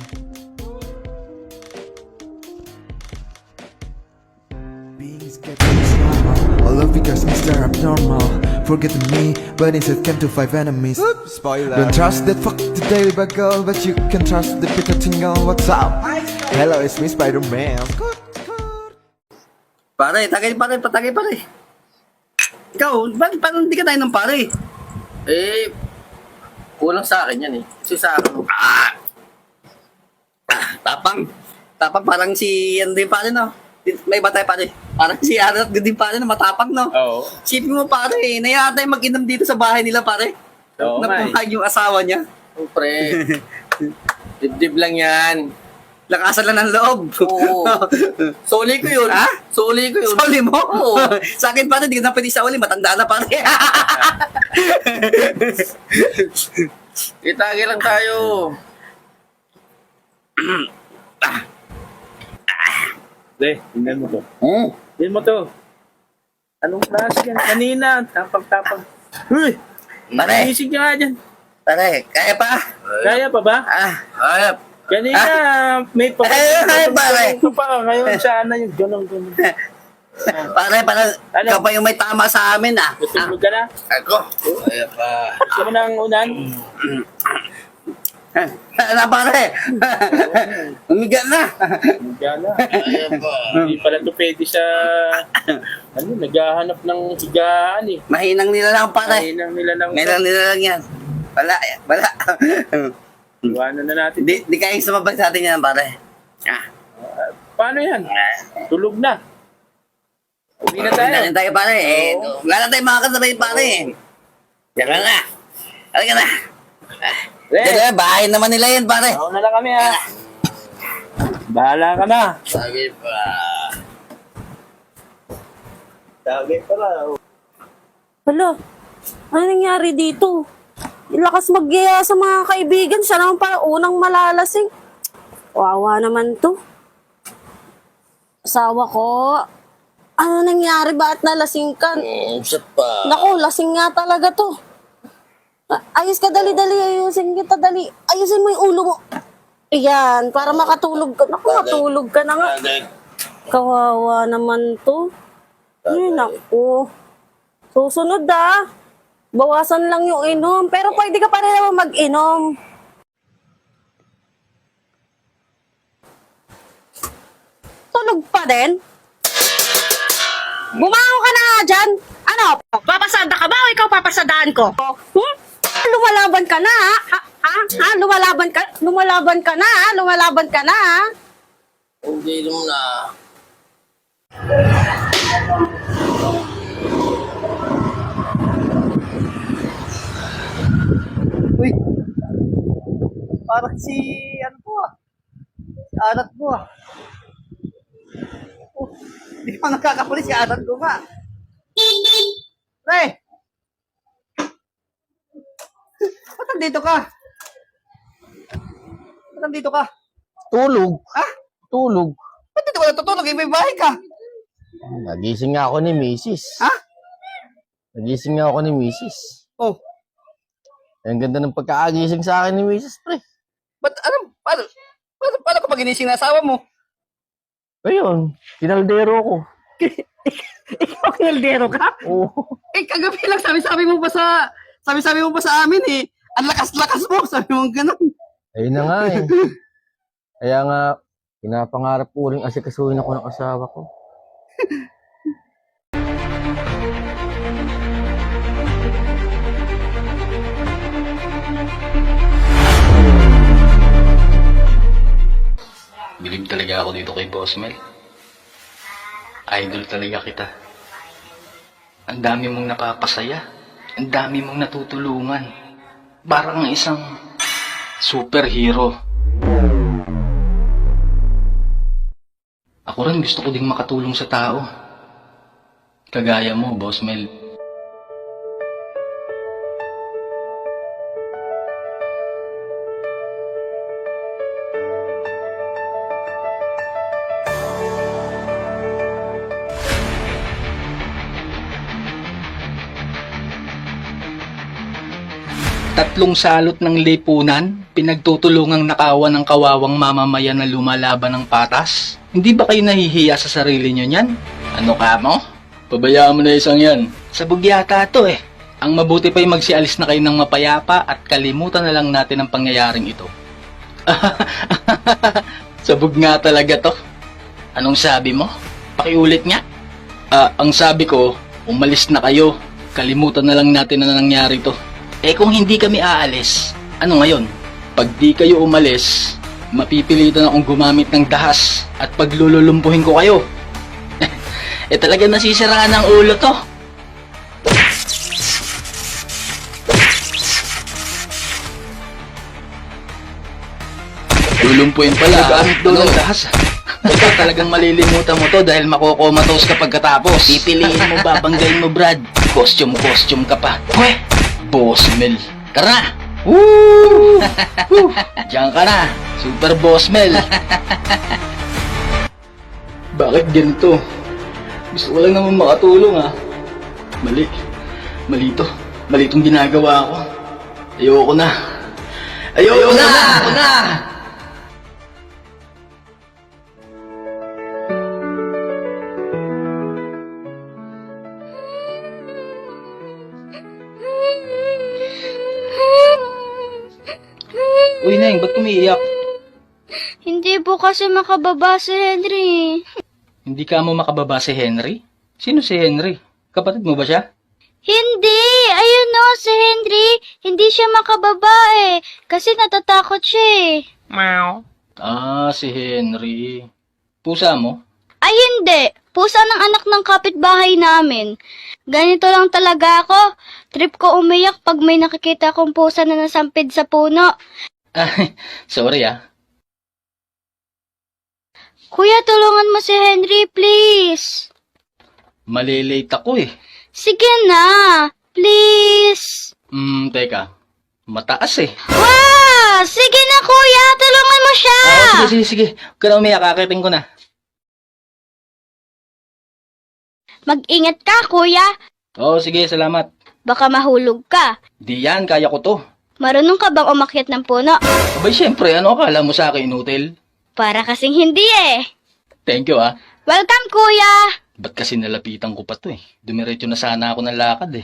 All of because Mr. Abnormal forgetting me, but instead came to 5 enemies. Spoiler. Don't trust that fuck the daily bugle, but you can trust the Peter Tingle. What's up? Hello, it's me, Spider-Man. Pare, tagay pare. Ikaw, bakit parang hindi ka tayo ng pare? Kulang sa akin yan eh. Kasi sa akin, tapang. Tapang parang si, ano din pare no? May iba tayo pare. Parang si Arat din pare na matapang no? Oo. Sipin mo pare, nayata tayo mag-inom dito sa bahay nila pare. Oo, Napuhag yung asawa niya. Oh, pre. Dibdib lang yan. Lakasan lang ng loob. Oo. Soli ko yun. Ha? Soli ko yun. Soli mo? Oo. Sa akin pare, hindi ka na pwede sa uli. Matanda na pare. Itagi lang tayo. Tingnan mo to. Tingnan mo to. Anong klase yan? Kanina, tapang-tapang. Uy! Pare. Isig niya nga dyan. Pare, kaya pa? Kaya pa ba? Kaya. Kanina, may Ay, pare. Ito pa, ngayon sana yung ganun. Pare, ikaw pa yung may tama sa amin ah. Tutulog ka na? Ako? Kaya pa. Gusto mo nang unan? Na pare. Umiga na. Gala. Hindi pala ito pwede sa naghahanap ng higaan eh. Mahinang nila lang pare. Mahinang nila lang yan. Wala. Iwanan na natin. Di kayang sumabay sa atin yan pare. Paano yan? Tulog na. Uwi na tayo. Uwi na tayo pare. Wala na tayo mga kasabay pare. Diyan ka na. Halika na. Diyan, bahay naman nila yan pare. Oo na lang kami ha. Bahala ka na. Sabi pa. Hala, ano nangyari dito? Lakas magyaya sa mga kaibigan. Siya naman pala unang malalasing. Wawa naman to. Asawa ko. Ano nangyari? Bakit nalasing ka? Usap pa. Naku, lasing nga talaga to. Ayos ka, dali-dali. Ayusin kita, dali. Ayusin mo yung ulo mo. Ayan, para makatulog ka. Naku, matulog ka na nga. Kawawa naman to. Ay, naku. Susunod ah. Bawasan lang yung inom. Pero pwede ka pa rin naman mag-inom. Tulog pa din? Bumangon ka na nga dyan. Ano? Papasada ka ba o ikaw papasadaan ko? Lumalaban ka na ha? Lumalaban ka? Lumalaban ka na ha? Lumalaban ka na ha? Hindi mo na. Uy! Parang si, ano po ah. Si Arat po ah. Oh, hindi pa nakakapuli si Arat ko nga. Pre! Ba't nandito ka? Ba't nandito ka? Tulog? Ha? Tulog. Ba't dito ka natutulog? May bahay ka. Nagising nga ako ni Mrs. Ha? Nagising nga ako ni Mrs. Oh. Ang ganda ng pagkakagising sa akin ni Mrs. Pre. Ba't ano? Paano ka maginising na asawa mo? Ayun, kinaldero ko. Ikaw kinaldero ka? Oo. Eh, kagabi lang sabi mo pa sa Sabi-sabi mo pa sa amin eh. Ang lakas-lakas mo. Sabi mo ganun. Ayun na nga eh. Kaya nga, pinapangarap ko rin asikasuhin ako ng asawa ko. Bilib talaga ako dito kay Boss Mel. Idol talaga kita. Ang dami mong napapasaya. Ang dami mong natutulungan. Parang isang superhero. Ako rin gusto ko ding makatulong sa tao. Kagaya mo, Boss Mel. Tatlong salot ng lipunan, pinagtutulungang nakawan ng kawawang mamamayan na lumalaban ng patas. Hindi ba kayo nahihiya sa sarili nyo niyan? Ano ka mo? Pabayaan mo na isang yan. Sabog yata to eh. Ang mabuti pa'y magsialis na kayo ng mapayapa at kalimutan na lang natin ang pangyayaring ito. Sabog nga talaga to. Anong sabi mo? Pakiulit nga. Ang sabi ko, umalis na kayo. Kalimutan na lang natin na nangyari to. Eh kung hindi kami aalis, ano ngayon? Pag di kayo umalis, mapipilitan akong gumamit ng dahas at paglululumpuhin ko kayo. Eh talaga nasisiraan ng ulo to. Lulumpuhin pala. Gamit doon ng dahas. Ikaw talagang malilimutan mo to dahil makokomatos ka pagkatapos. Pipiliin mo, babanggain mo, Brad. Costume ka pa. Hoy! Boss Mel. Tara na! Woo! Diyan ka na, Super Boss Mel. Bakit ganito? Gusto ko lang naman makatulong ah. Mali to. Mali itong ginagawa ko. Ayoko na. Ayoko na! Uy, Neng, ba't umiiyak? Hindi po kasi makababa si Henry. Hindi ka mo makababa si Henry? Sino si Henry? Kapatid mo ba siya? Hindi! Ayun no, si Henry. Hindi siya makababa eh. Kasi natatakot siya eh. Ah, si Henry. Pusa mo? Ay hindi! Pusa ng anak ng kapitbahay namin. Ganito lang talaga ako. Trip ko umiyak pag may nakikita kong pusa na nasampid sa puno. Ay, sorry ah. Kuya, tulungan mo si Henry, please. Malilate ako eh. Sige na, please. Teka. Mataas eh. Wow! Sige na, kuya! Tulungan mo siya! Sige. Huwag ka na umiyak, akitin ko na. Mag-ingat ka, kuya. Oo, sige, salamat. Baka mahulog ka. Di yan, kaya ko to. Marunong ka bang umakyat ng puno? Abay, syempre, ano akala mo sa akin, inutil? Para kasing hindi eh. Thank you ah. Welcome, kuya! Ba't kasi nalapitan ko pa to eh? Dumiretso na sana ako ng lakad eh.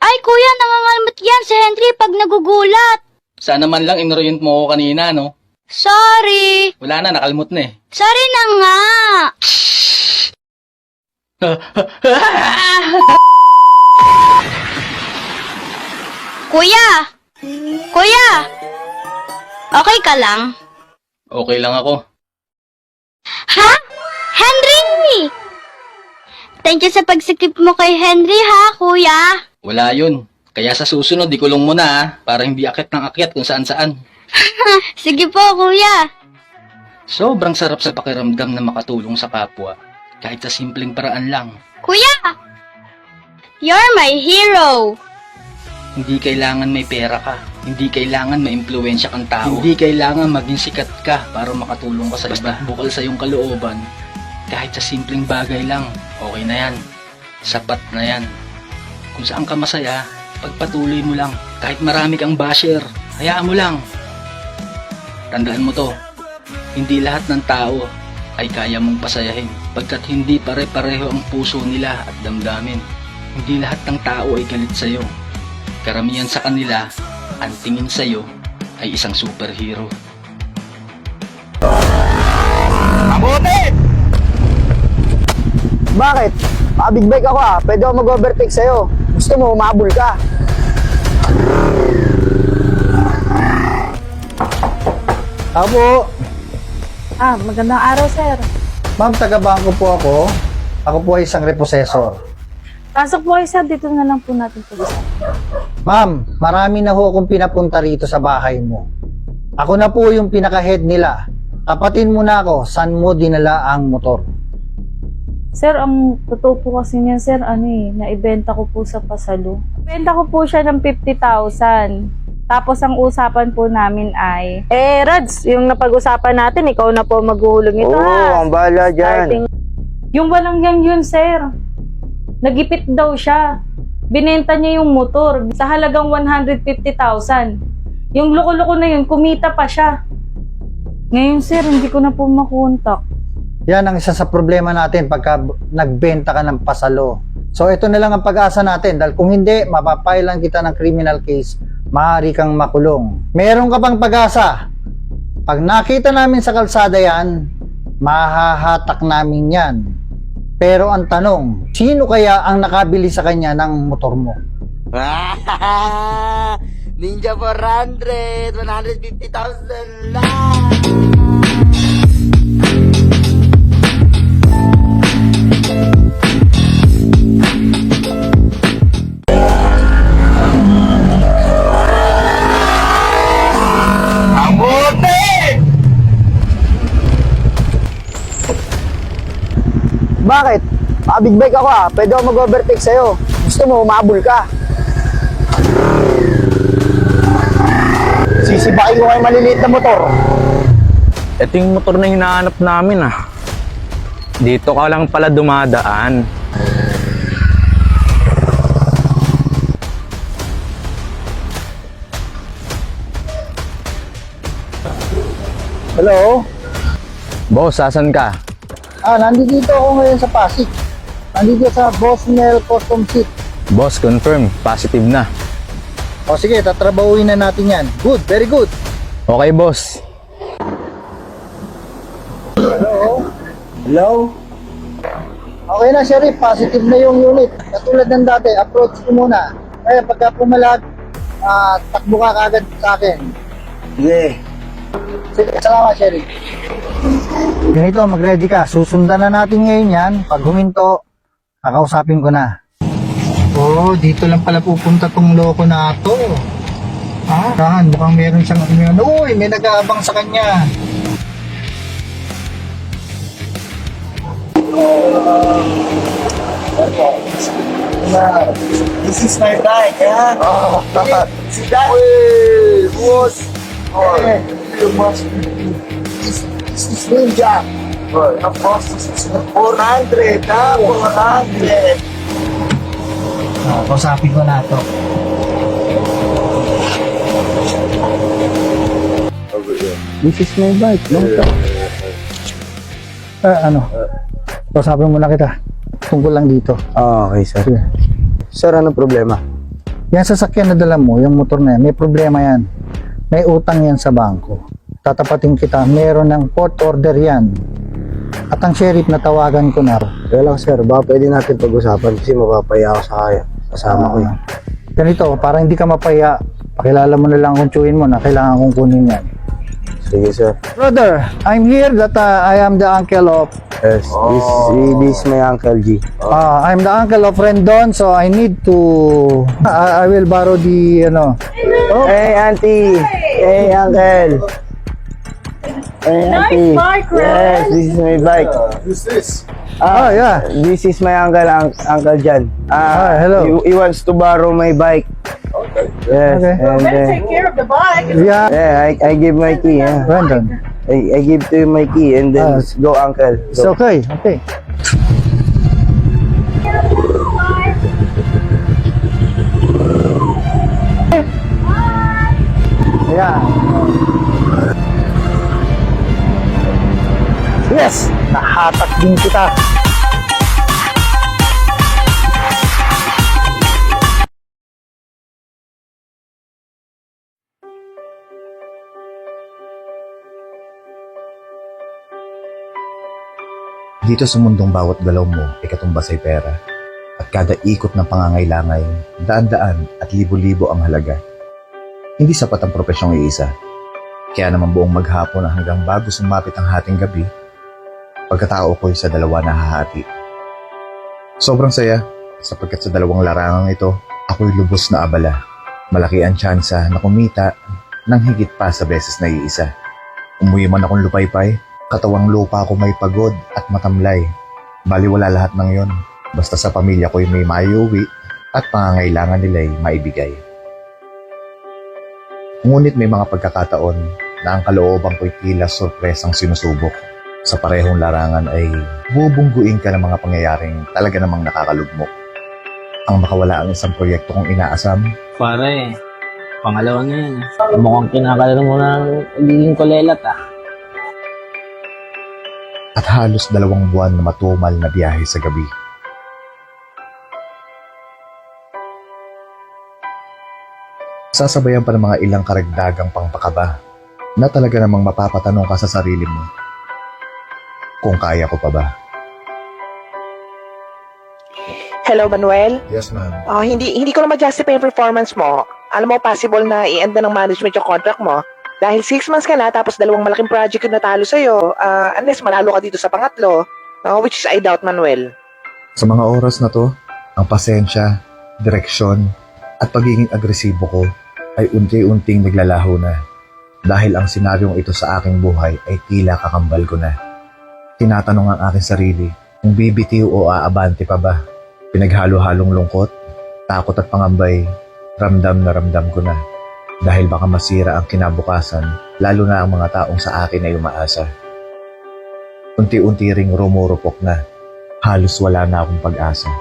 Ay, kuya, nangangalmot yan si Henry pag nagugulat. Sana man lang inorient mo ako kanina, no? Sorry. Wala na, nakalmot na eh. Sorry na nga. Kuya! Kuya! Okay ka lang? Okay lang ako. Ha? Henry! Thank you sa pagsikip mo kay Henry ha, kuya. Wala yun. Kaya sa susunod, ikulong mo na ah, para hindi akit ng akyat kung saan-saan. Sige po, kuya. Sobrang sarap sa pakiramdam na makatulong sa kapwa. Kahit sa simpleng paraan lang. Kuya! You're my hero! Hindi kailangan may pera ka. Hindi kailangan maimpluwensya kang tao. Hindi kailangan maging sikat ka para makatulong ka sa iba. Bukal sa iyong kalooban, kahit sa simpleng bagay lang, okay na yan. Sapat na yan. Kung saan ka masaya, pagpatuloy mo lang. Kahit marami kang basher, hayaan mo lang. Tandaan mo to, hindi lahat ng tao ay kaya mong pasayahin. sapagkat hindi pare-pareho ang puso nila at damdamin. Hindi lahat ng tao ay galit sa'yo. Karamihan sa kanila, ang tingin sa'yo ay isang superhero. Mabuti! Bakit? Big bike ako pwede ako mag-overtake sa'yo. Gusto mo, umabol ka. Apo. Magandang araw, sir. Ma'am, taga-bangko po ako. Ako po ay isang repossessor. Pasok po kayo, sir. Dito na lang po natin pag-usapan. Ma'am, marami na ho akong pinapunta rito sa bahay mo. Ako na po yung pinaka-head nila. Tapatin mo na ako, saan mo dinala ang motor? Sir, ang totoo po kasi niya, sir, naibenta ko po sa pasalo. Benta ko po siya ng 50,000. Tapos ang usapan po namin ay, Rads, yung napag-usapan natin, ikaw na po maghuhulog ito, ha? ang bahala dyan. Yung walang yan yun, sir. Nagipit daw siya. Binenta niya yung motor sa halagang 150,000. Yung loko-loko na yun, kumita pa siya. Ngayon, sir, hindi ko na po makontak. Yan ang isa sa problema natin pagka nagbenta ka ng pasalo. So ito na lang ang pag-asa natin dahil kung hindi, mapapailan kita ng criminal case, maaari kang makulong. Meron ka pang pag-asa. Pag nakita namin sa kalsada yan, mahahatak namin yan. Pero ang tanong, sino kaya ang nakabili sa kanya ng motor mo? Ninja 400, 150,000 lang. Bakit? Big bike ako pwede ako mag-overtake sa'yo. Gusto mo, umabol ka. Sisibakin ko kayo maliliit na motor. Ito yung motor na hinahanap namin Dito ka lang pala dumadaan. Hello? Boss, asan ka? Nandito ako ngayon sa Pasig. Nandito sa Bosmel Custom Seat. Boss, confirm. Positive na. O sige, tatrabahuin na natin yan. Good, very good. Okay, boss. Hello? Hello? Okay na, Sheriff. Positive na yung unit. Katulad ng dati, approach ko muna. Kaya pagka pumalag, takbo ka kagad sa akin. Sige. Sige, salamat, Sheriff. Ganito, mag-ready ka. Susundan na natin ngayon yan. Pag huminto, kakausapin ko na. Dito lang pala pupunta tong loko na to. Tahan, mukhang meron siyang uy, may nag-aabang sa kanya. This is my bike, See that? Hey, boss. You must be. This is Ninja. Of course, this is 400, 400. Kausapin ko na to. This is my bike, no? Kausapin mo na kita. Tungkol lang dito. Okay, sir. Sige. Sir, ano problema? Yan sasakyan na dala mo, yung motor na yan, may problema yan. May utang yan sa bangko. Tatapatin kita, meron ng court order yan. At ang sheriff natawagan ko na. Kaya lang, sir, baka pwede natin pag-usapan kasi mapapaya ako sa kaya. Kasama ko yan. Ganito, para hindi ka mapaya, pakilala mo na lang kung tsuhin mo na kailangan kong kunin yan. Sige, sir. Brother, I'm here that I am the uncle of... Yes, this is my Uncle G. I'm the uncle of Rendon, so I need to... I will borrow the, Hey, auntie! Hey, uncle! Hey, auntie! Nice bike, Yes, this is my bike. Who's this? yeah. This is my Uncle Jan. Hello. He wants to borrow my bike. Yes, Okay. and Take care of the bike. Yeah, I give my key. Rendon. I give to you my key and then go, uncle. It's Go. okay, okay. Yeah. Yes! Itatak din kita. Dito sa mundong bawat galaw mo ay katumbas ay pera. At kada ikot ng pangangailangan, daan-daan at libo-libo ang halaga. Hindi sapat ang profesyong iisa. Kaya naman buong maghapon hanggang bago sumapit ang hating gabi, pagkatao ko'y sa dalawa nahahati. Sobrang saya sapagkat sa dalawang larangang ito, ako'y lubos na abala. Malaki ang tsansa na kumita ng higit pa sa beses na iisa. Umuwi man akong lupaypay, katawang lupa ko may pagod at matamlay. Baliwala lahat ng yon. Basta sa pamilya ko'y may maiuwi at pangangailangan nila'y maibigay. Ngunit may mga pagkakataon na ang kalooban ko'y tila sorpresang sinusubok. Sa parehong larangan ay bubungguin ka ng mga pangyayaring talaga namang nakakalugmok. Ang makawala ang isang proyekto kong inaasam. Pare, pangalawa na yan. Mukhang kinakalaro mo ng pagiging kulelat At halos 2 buwan na matumal na biyahe sa gabi. Sasabayan pa ng mga ilang karagdagang pangpakaba na talaga namang mapapatanong ka sa sarili mo kung kaya ko pa ba. Hello, Manuel? Yes, ma'am. Hindi ko na ma-justify yung performance mo. Alam mo, possible na i-end na ng management yung contract mo. Dahil 6 months ka na, tapos 2 malaking project yung natalo sa'yo. Unless manalo ka dito sa pangatlo. Which is I doubt, Manuel. Sa mga oras na to, ang pasensya, direksyon, at pagiging agresibo ko ay unti-unting naglalaho na. Dahil ang senaryong ito sa aking buhay ay tila kakambal ko na. Tinatanong ang aking sarili kung bibitiw o aabante pa ba. Pinaghalo-halong lungkot, takot at pangambay, ramdam na ramdam ko na. Dahil baka masira ang kinabukasan, lalo na ang mga taong sa akin ay umaasa. Unti-unti ring rumurupok na, halos wala na akong pag-asa.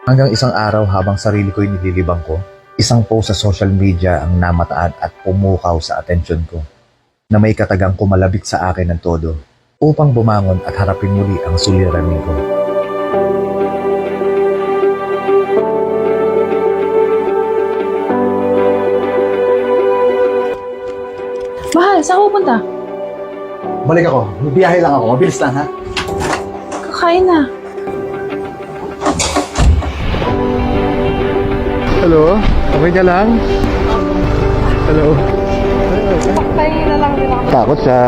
Hanggang isang araw habang sarili ko'y nililibang ko, isang post sa social media ang namataan at pumukaw sa atensyon ko, na may katagang kumalabit sa akin ng todo, upang bumangon at harapin muli ang suliranin ko. Mahal, saan ka pupunta? Balik ako. Biyahe lang ako. Mabilis lang, ha? Kakain na. Hello? Okay ka lang? Hello? Pagpahingi na lang din ako. Takot siya.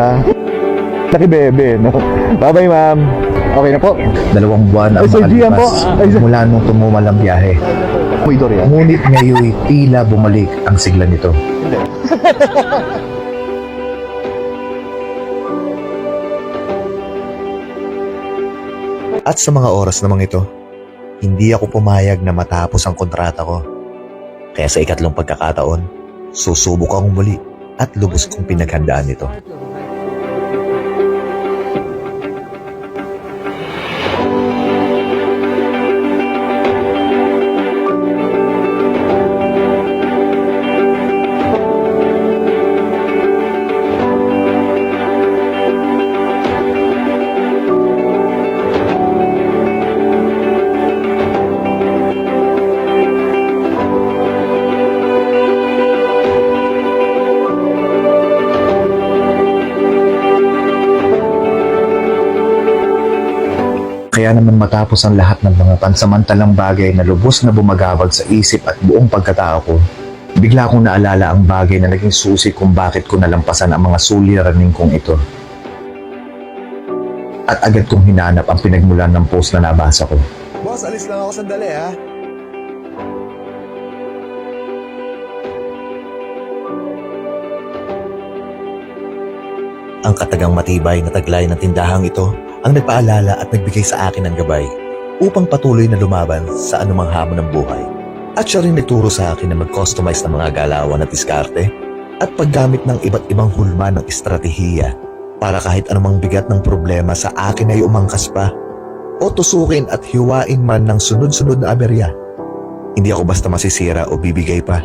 Laki bebe, no? Bye-bye, ma'am. Okay na po. 2 buwan ang makalipas mula nung tumumal ang biyahe. Ngunit ngayon tila bumalik ang sigla nito. At sa mga oras namang ito, hindi ako pumayag na matapos ang kontrata ko. Kaya sa ikatlong pagkakataon, susubok akong muli at lubos kong pinaghandaan ito. Kaya naman matapos ang lahat ng mga pansamantalang bagay na lubos na bumagabag sa isip at buong pagkatao ko, bigla kong naalala ang bagay na naging susi kung bakit ko nalampasan ang mga suliraning kong ito. At agad kong hinanap ang pinagmulan ng post na nabasa ko. Boss, alis lang ako sandali, ha? Ang katagang matibay na taglay ng tindahang ito ang nagpaalala at nagbigay sa akin ng gabay upang patuloy na lumaban sa anumang hamon ng buhay. At siya rin nagturo sa akin na mag-customize ng mga galawan at diskarte at paggamit ng iba't ibang hulma ng estratehiya para kahit anumang bigat ng problema sa akin ay umangkas pa o tusukin at hiwain man ng sunod-sunod na aberya. Hindi ako basta masisira o bibigay pa.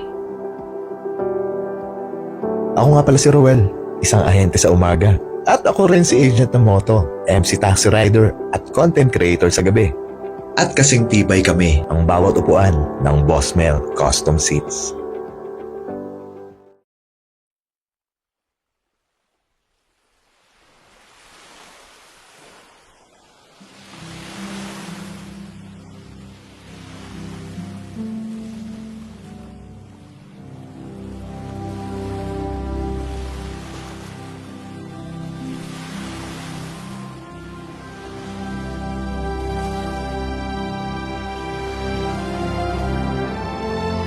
Ako nga pala si Roel, isang ahente sa umaga At ako rin si Agent ng Moto, MC Taxi Rider at Content Creator sa gabi. At kasing tibay kami ang bawat upuan ng Boss Mel Custom Seats.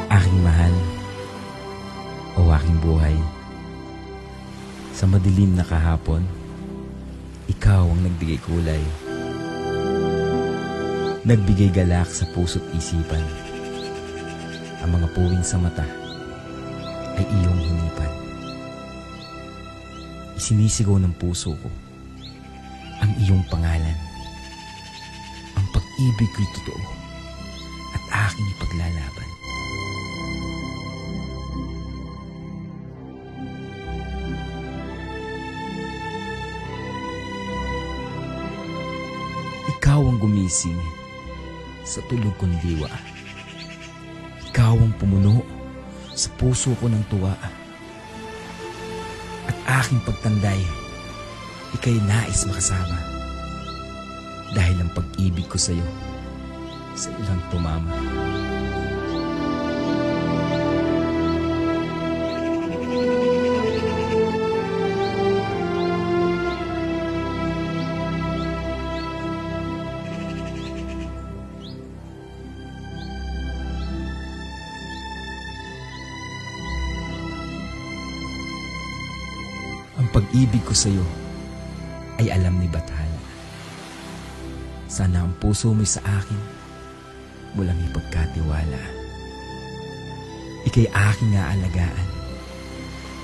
Aking mahal o aking buhay, sa madilim na kahapon, ikaw ang nagbigay kulay. Nagbigay galak sa puso't isipan. Ang mga puwing sa mata ay iyong hinipan. Isinisigaw ng puso ko ang iyong pangalan. Ang pag-ibig ko'y totoo at aking ipaglalaban. Ikaw ang gumising sa tulog kong diwa. Ikaw ang pumuno sa puso ko ng tuwa. At aking pagtanday, ika'y nais makasama. Dahil ang pag-ibig ko sa'yo, sa ilang tumama. Ang pag-ibig ko sa'yo ay alam ni Bathala. Sana ang puso mo'y sa akin walang ipagkatiwala. Ika'y aking aalagaan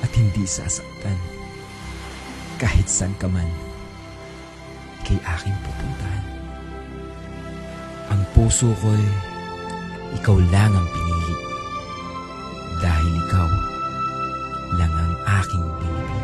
at hindi sasaktan. Kahit saan ka man, ika'y aking pupuntahan. Ang puso ko'y ikaw lang ang pinili. Dahil ikaw lang ang aking pinipili.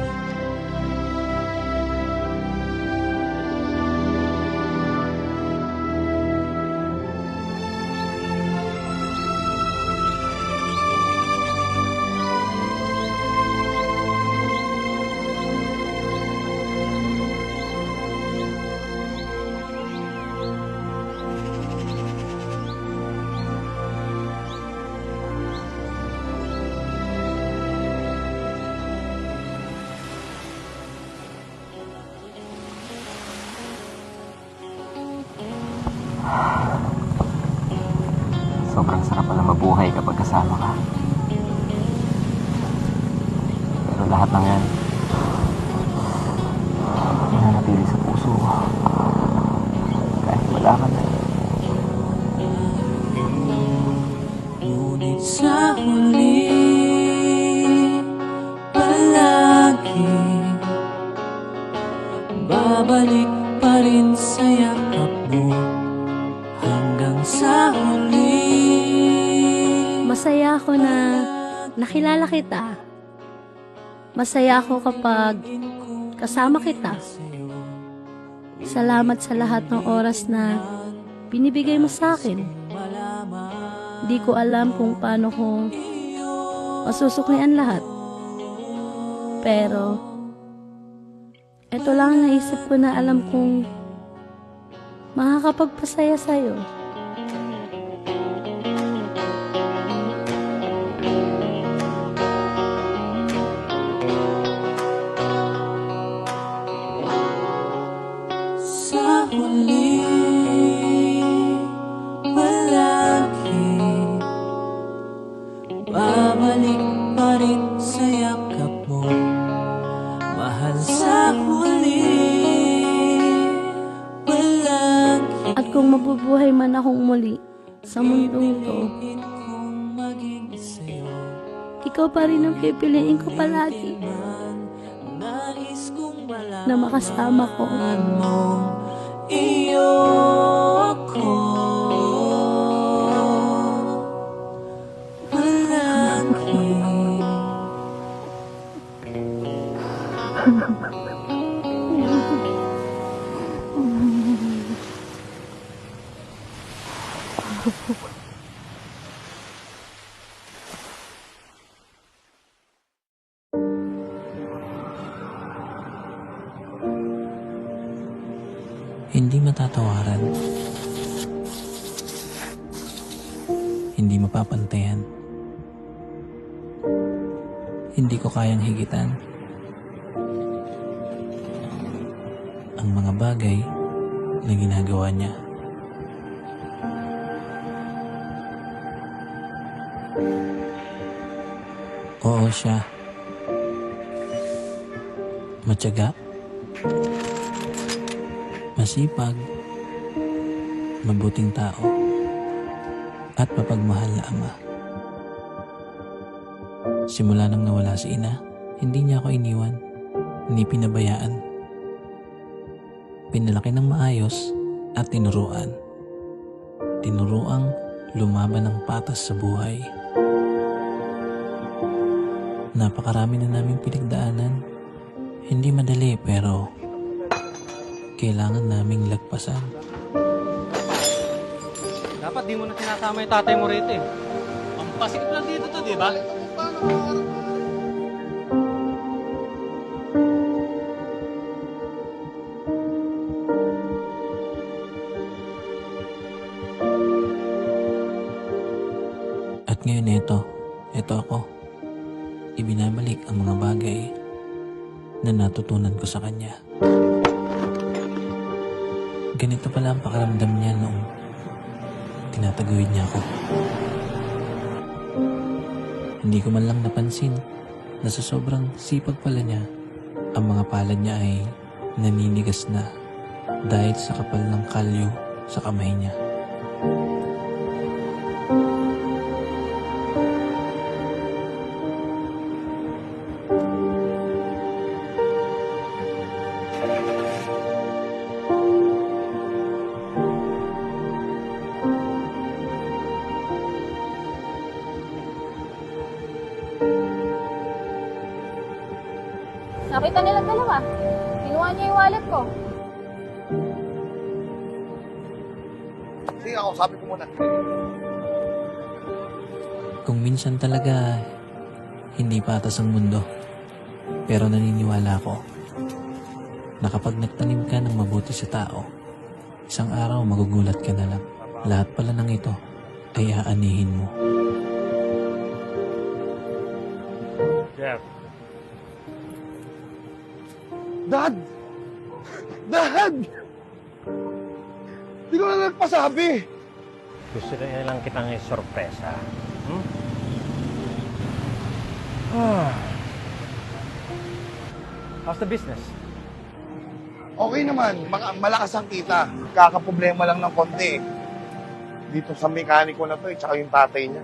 Sobrang sarap pala mabuhay kapag kasama ka. Pero lahat ng yan, nananatili sa puso ko. Kahit wala ka na. Ngunit sa huli, palagi babalik pa rin sa yakap mo hanggang sa huli. Masaya ako na nakilala kita. Masaya ako kapag kasama kita. Salamat sa lahat ng oras na binibigay mo sa akin. Di ko alam kung paano kong masusuklian lahat. Pero, ito lang ang naisip ko na alam kong makakapagpasaya sa'yo. Sa huli, palagi babalik pa rin sa yakap mo. Mahal sa huli, palagi. At kung mabubuhay man akong muli sa mundong to, ikaw pa rin ang pipiliin ko palagi na makasama ko. Iyo ko palagi. matatawaran. Hindi mapapantayan. Hindi ko kayang higitan ang mga bagay na ginagawa niya. Oo, siya. Matyaga, masipag, mabuting tao, at mapagmahal na ama. Simula nang nawala si ina, hindi niya ako iniwan, hindi pinabayaan. Pinalaki ng maayos at tinuruan. Tinuruang lumaban ng patas sa buhay. Napakarami na naming pinagdaanan. Hindi madali pero kailangan naming lagpasan. Dapat di mo na tinatama yung tatay mo rito eh. Ang pasikip lang dito to, di ba? At ngayon ito ako. Ibinabalik ang mga bagay na natutunan ko sa kanya. Ganito pala ang pakiramdam niya noong tinataguyod niya ako. Hindi ko man lang napansin na sa sobrang sipag pala niya, ang mga palad niya ay naninigas na dahil sa kapal ng kalyo sa kamay niya. Nakita nilang dalawa. Kinuha niya yung wallet ko. Sige ako, sabi ko muna. Kung minsan talaga hindi patas ang mundo, pero naniniwala ako na kapag nagtanim ka ng mabuti sa tao, isang araw magugulat ka na lang. Lahat pala ng ito ay aanihin mo. Jeff. Dad! Dad! Di ko na nagpasabi. Gusto na lang kitang sorpresa. How's the business? Okay naman, malakas ang kita. Kakaproblema lang ng konti. Dito sa mekaniko na to, tsaka yung tatay niya.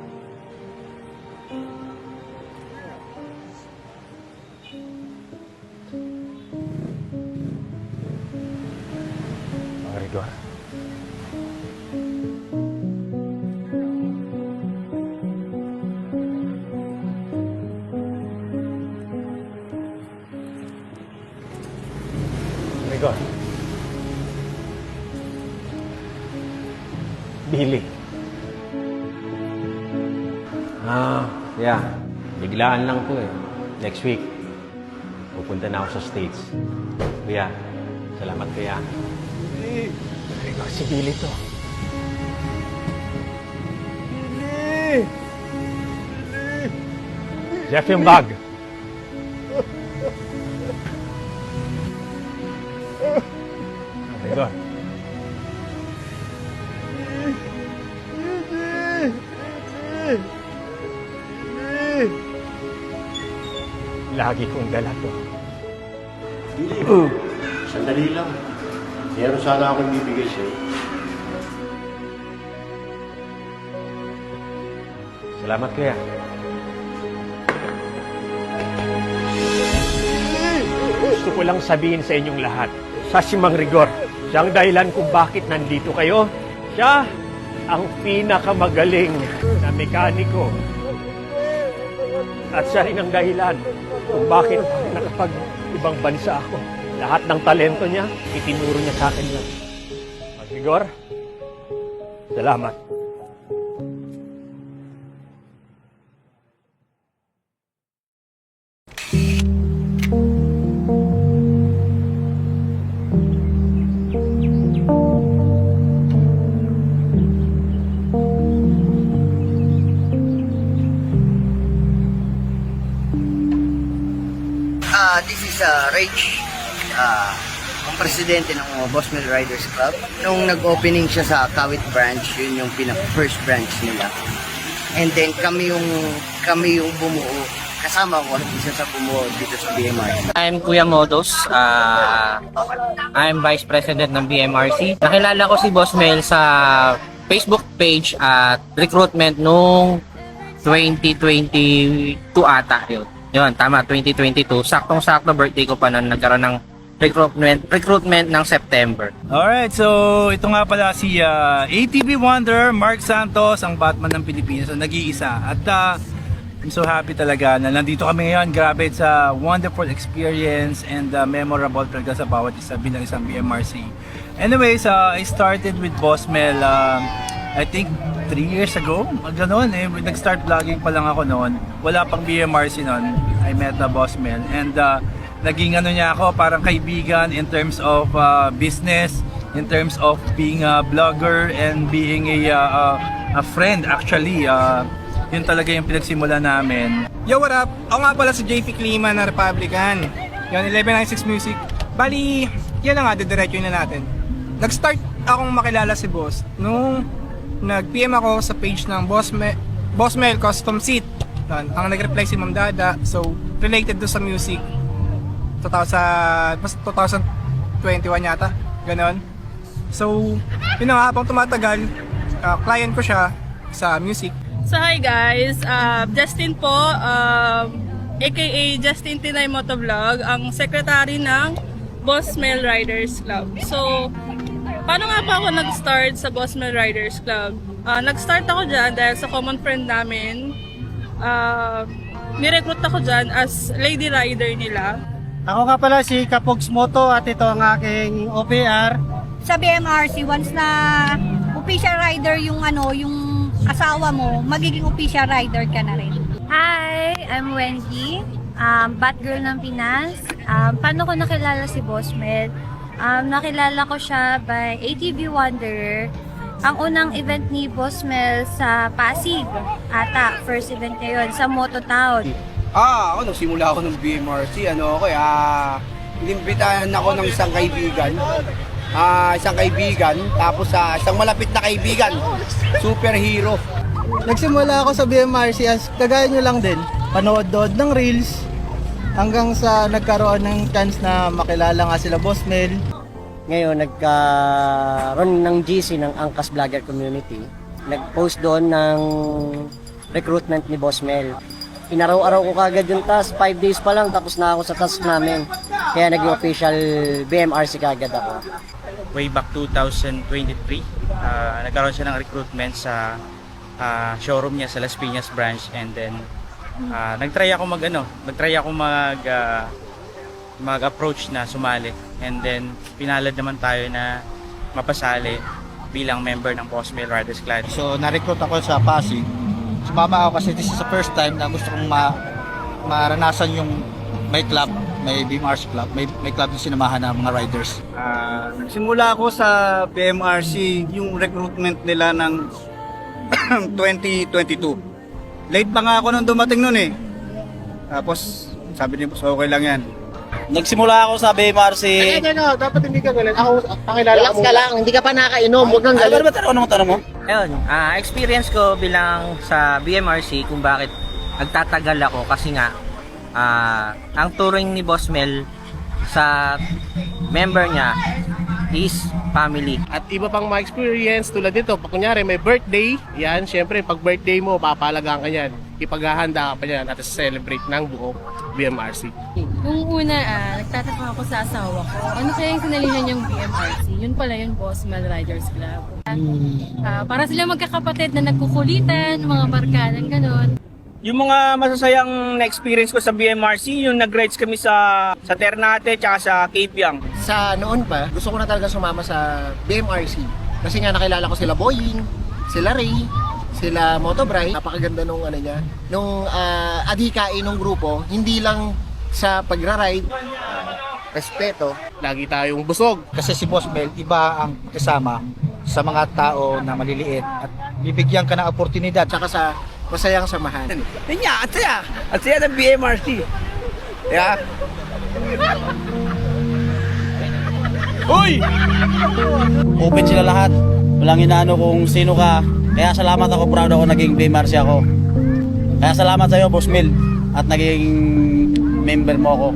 Ang rigor. Rigor. Billy. Yeah. Biglaan lang to eh. Next week, pupunta na ako sa States. Kuya, salamat kuya. Rigor, si Billy to. Billy! Jeff yung bag. Rigor. Lagi kong dala to. Billy, sandali lang. Meron sana akong bibigay sa'yo. Salamat kuya. Gusto ko lang sabihin sa inyong lahat, sa si Mang Rigor, siya ang dahilan kung bakit nandito kayo. Siya ang pinakamagaling na mekaniko. At siya rin ang dahilan kung bakit nakapag-ibang bansa ako. Lahat ng talento niya, itinuro niya sa akin yan. Mang Rigor, salamat. is Rage, ang presidente ng Boss Mel Riders Club. Nung nag-opening siya sa Kawit branch, yun yung first branch nila. And then kami yung bumuo. Kasama ko, isa sa bumuo dito sa BMRC. I'm Kuya Modos. I'm Vice President ng BMRC. Nakilala ko si Boss Mel sa Facebook page at recruitment nung 2022 ata yun. Yun, tama, 2022. Saktong-sakto birthday ko pa noon, nagkaroon ng recruitment ng September. Alright, so ito nga pala si ATV Wonder, Mark Santos, ang Batman ng Pilipinas, so nag-iisa. At I'm so happy talaga na nandito kami ngayon. Grabe, it's a wonderful experience and memorable talaga sa bawat isa bilang isang BMRC. Anyways, I started with Boss Mel, I think 3 years ago, ganoon eh, nag-start vlogging pa lang ako noon. Wala pang BMRC noon. I met Boss Mel and naging ano niya ako, parang kaibigan in terms of business, in terms of being a vlogger and being a friend actually. Yun talaga yung pinagsimula namin. Yo, what up? Ako nga pala si JP Klima na Republican. Yun, 1196 Music. Bali, yan na nga, didiretso na natin. Nag-start akong makilala si Boss nung nag-PM ako sa page ng Boss Mel Custom Seat. Ang nag-reply si Ma'am Dada. So, related to sa music. 2021 yata. Ganon. So, yun na nga, habang tumatagal, client ko siya sa music. So hi guys, Justin po, aka Justin Tinay Motovlog, ang secretary ng Boss Mel Riders Club. So, paano nga pa ako nag-start sa Boss Mel Riders Club? Nag-start ako dyan dahil sa common friend namin. Nirecruit ako dyan as lady rider nila. Ako nga pala si Kapogs Moto at ito ang aking OPR. Sa BMRC, once na official rider yung asawa mo, magiging official rider ka na rin. Hi, I'm Wendy, Batgirl ng Pinas. Paano ko nakilala si Boss Mel? Nakilala ko siya by ATV Wonder. Ang unang event ni Boss Mel sa Pasig, ata, first event niya yun, sa Moto Town. Ako, nagsimula ako ng BMRC, inimbitahan ako ng isang kaibigan. Tapos isang malapit na kaibigan, superhero. Nagsimula ako sa BMRC as kagaya nyo lang din, panood-dood ng reels hanggang sa nagkaroon ng chance na makilala nga sila Boss Mel. Ngayon, nagkaroon ng GC ng Angkas Vlogger Community. Nag-post doon ng recruitment ni Boss Mel. Inaraw-araw ko kagad yung task, 5 days pa lang tapos na ako sa task namin. Kaya naging official BMRC kagad ako. Way back 2023, nagkaroon siya ng recruitment sa showroom niya sa Las Piñas branch, and then nagtry ako mag-approach na sumali, and then pinalad naman tayo na mapasali bilang member ng Boss Mel Riders Club. So na-recruit ako sa Pasig. Sumama ako kasi this is the first time na gusto kong maranasan yung may club, may BMRC club, may club na sinamahan ng mga riders. Nagsimula ako sa BMRC, yung recruitment nila ng 2022. Late pa nga ako nung dumating nun eh. Tapos sabi niya, okay lang yan. Nagsimula ako sa BMRC. Dapat hindi ka galit. Ako, pakilala Relax ka lang, hindi ka pa nakainom, huwag kang galit. Ano ba tanong mo? Ayun, experience ko bilang sa BMRC kung bakit nagtatagal ako kasi nga ang touring ni Boss Mel sa member niya is family. At iba pang mga experience tulad dito, pag kunyari may birthday, yan, syempre pag birthday mo, papalagaan ka yan. Ipaghahanda ka pa yan at celebrate ng buong BMRC. Nung una, nagtataka ako sa asawa ko. Ano kaya yung sinalihan niyang BMRC? Yun pala yung Boss Mel Riders Club. Para sila magkakapatid na nagkukulitan, mga barkadan, gano'n. Yung mga masasayang na-experience ko sa BMRC, yung nag-rides kami sa Ternate tsaka sa Capiang. Sa noon pa, gusto ko na talaga sumama sa BMRC. Kasi nga nakilala ko sila Boying, sila Ray, sila Motobray. Napakaganda nung nung adhikain ng grupo, hindi lang sa pagra-ride, respeto. Lagi tayong busog. Kasi si Boss Mel, iba ang kasama sa mga tao na maliliit at bibigyan ka ng oportunidad. Tsaka sa masayang samahan. At saya ng BMRC. Yeah. Uy! Open sila lahat. Walang inaano kung sino ka. Kaya salamat ako, proud ako naging BMRC ako. Kaya salamat sa iyo, Boss Mel, at naging member mo ako.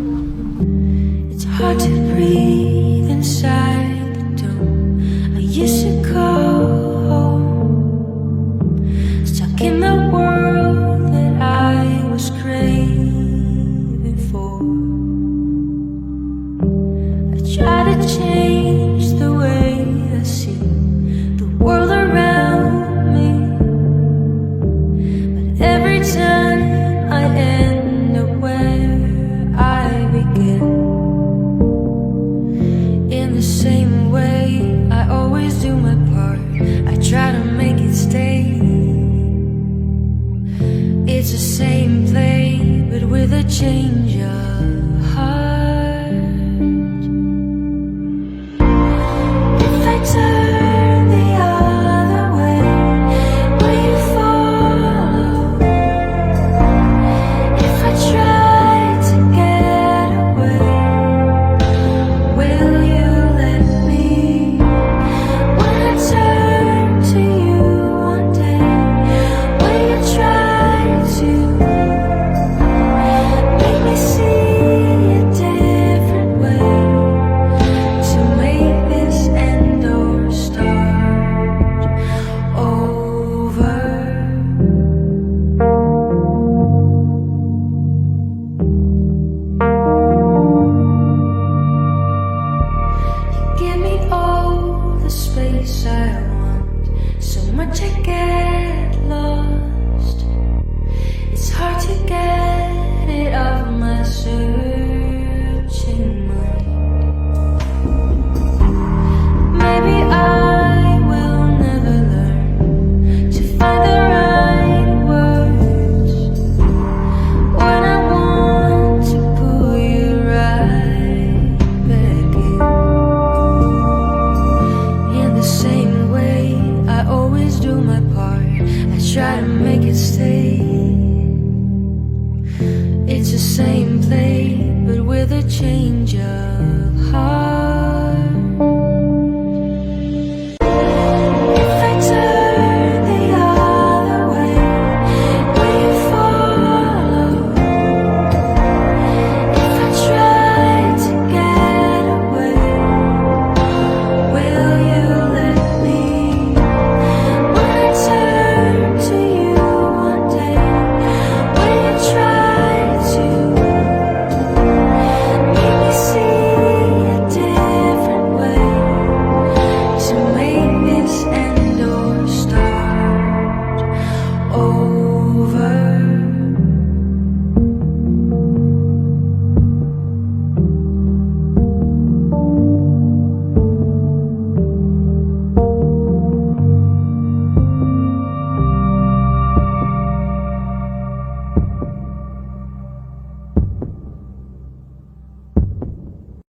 It's hard to breathe inside the dome. I used to call home, stuck in the world that I was craving for. I try to change the way I see the world around me, but every time I end up where I begin. In the same way, I always do my part. I try to make it stay. It's the same play, but with a change of heart. If I turn the other way, will you follow? If I try to get away, will you let me? When I turn to you one day, will you try to make me see a different way, to make this end or start over? Give me all the space I want. So much I get lost. It's hard to get it off my searching mind. Maybe I will never learn to find the right words when I want to pull you right back in. In the same way, I always do my part. I try to make it stay. It's the same play, but with a change of heart.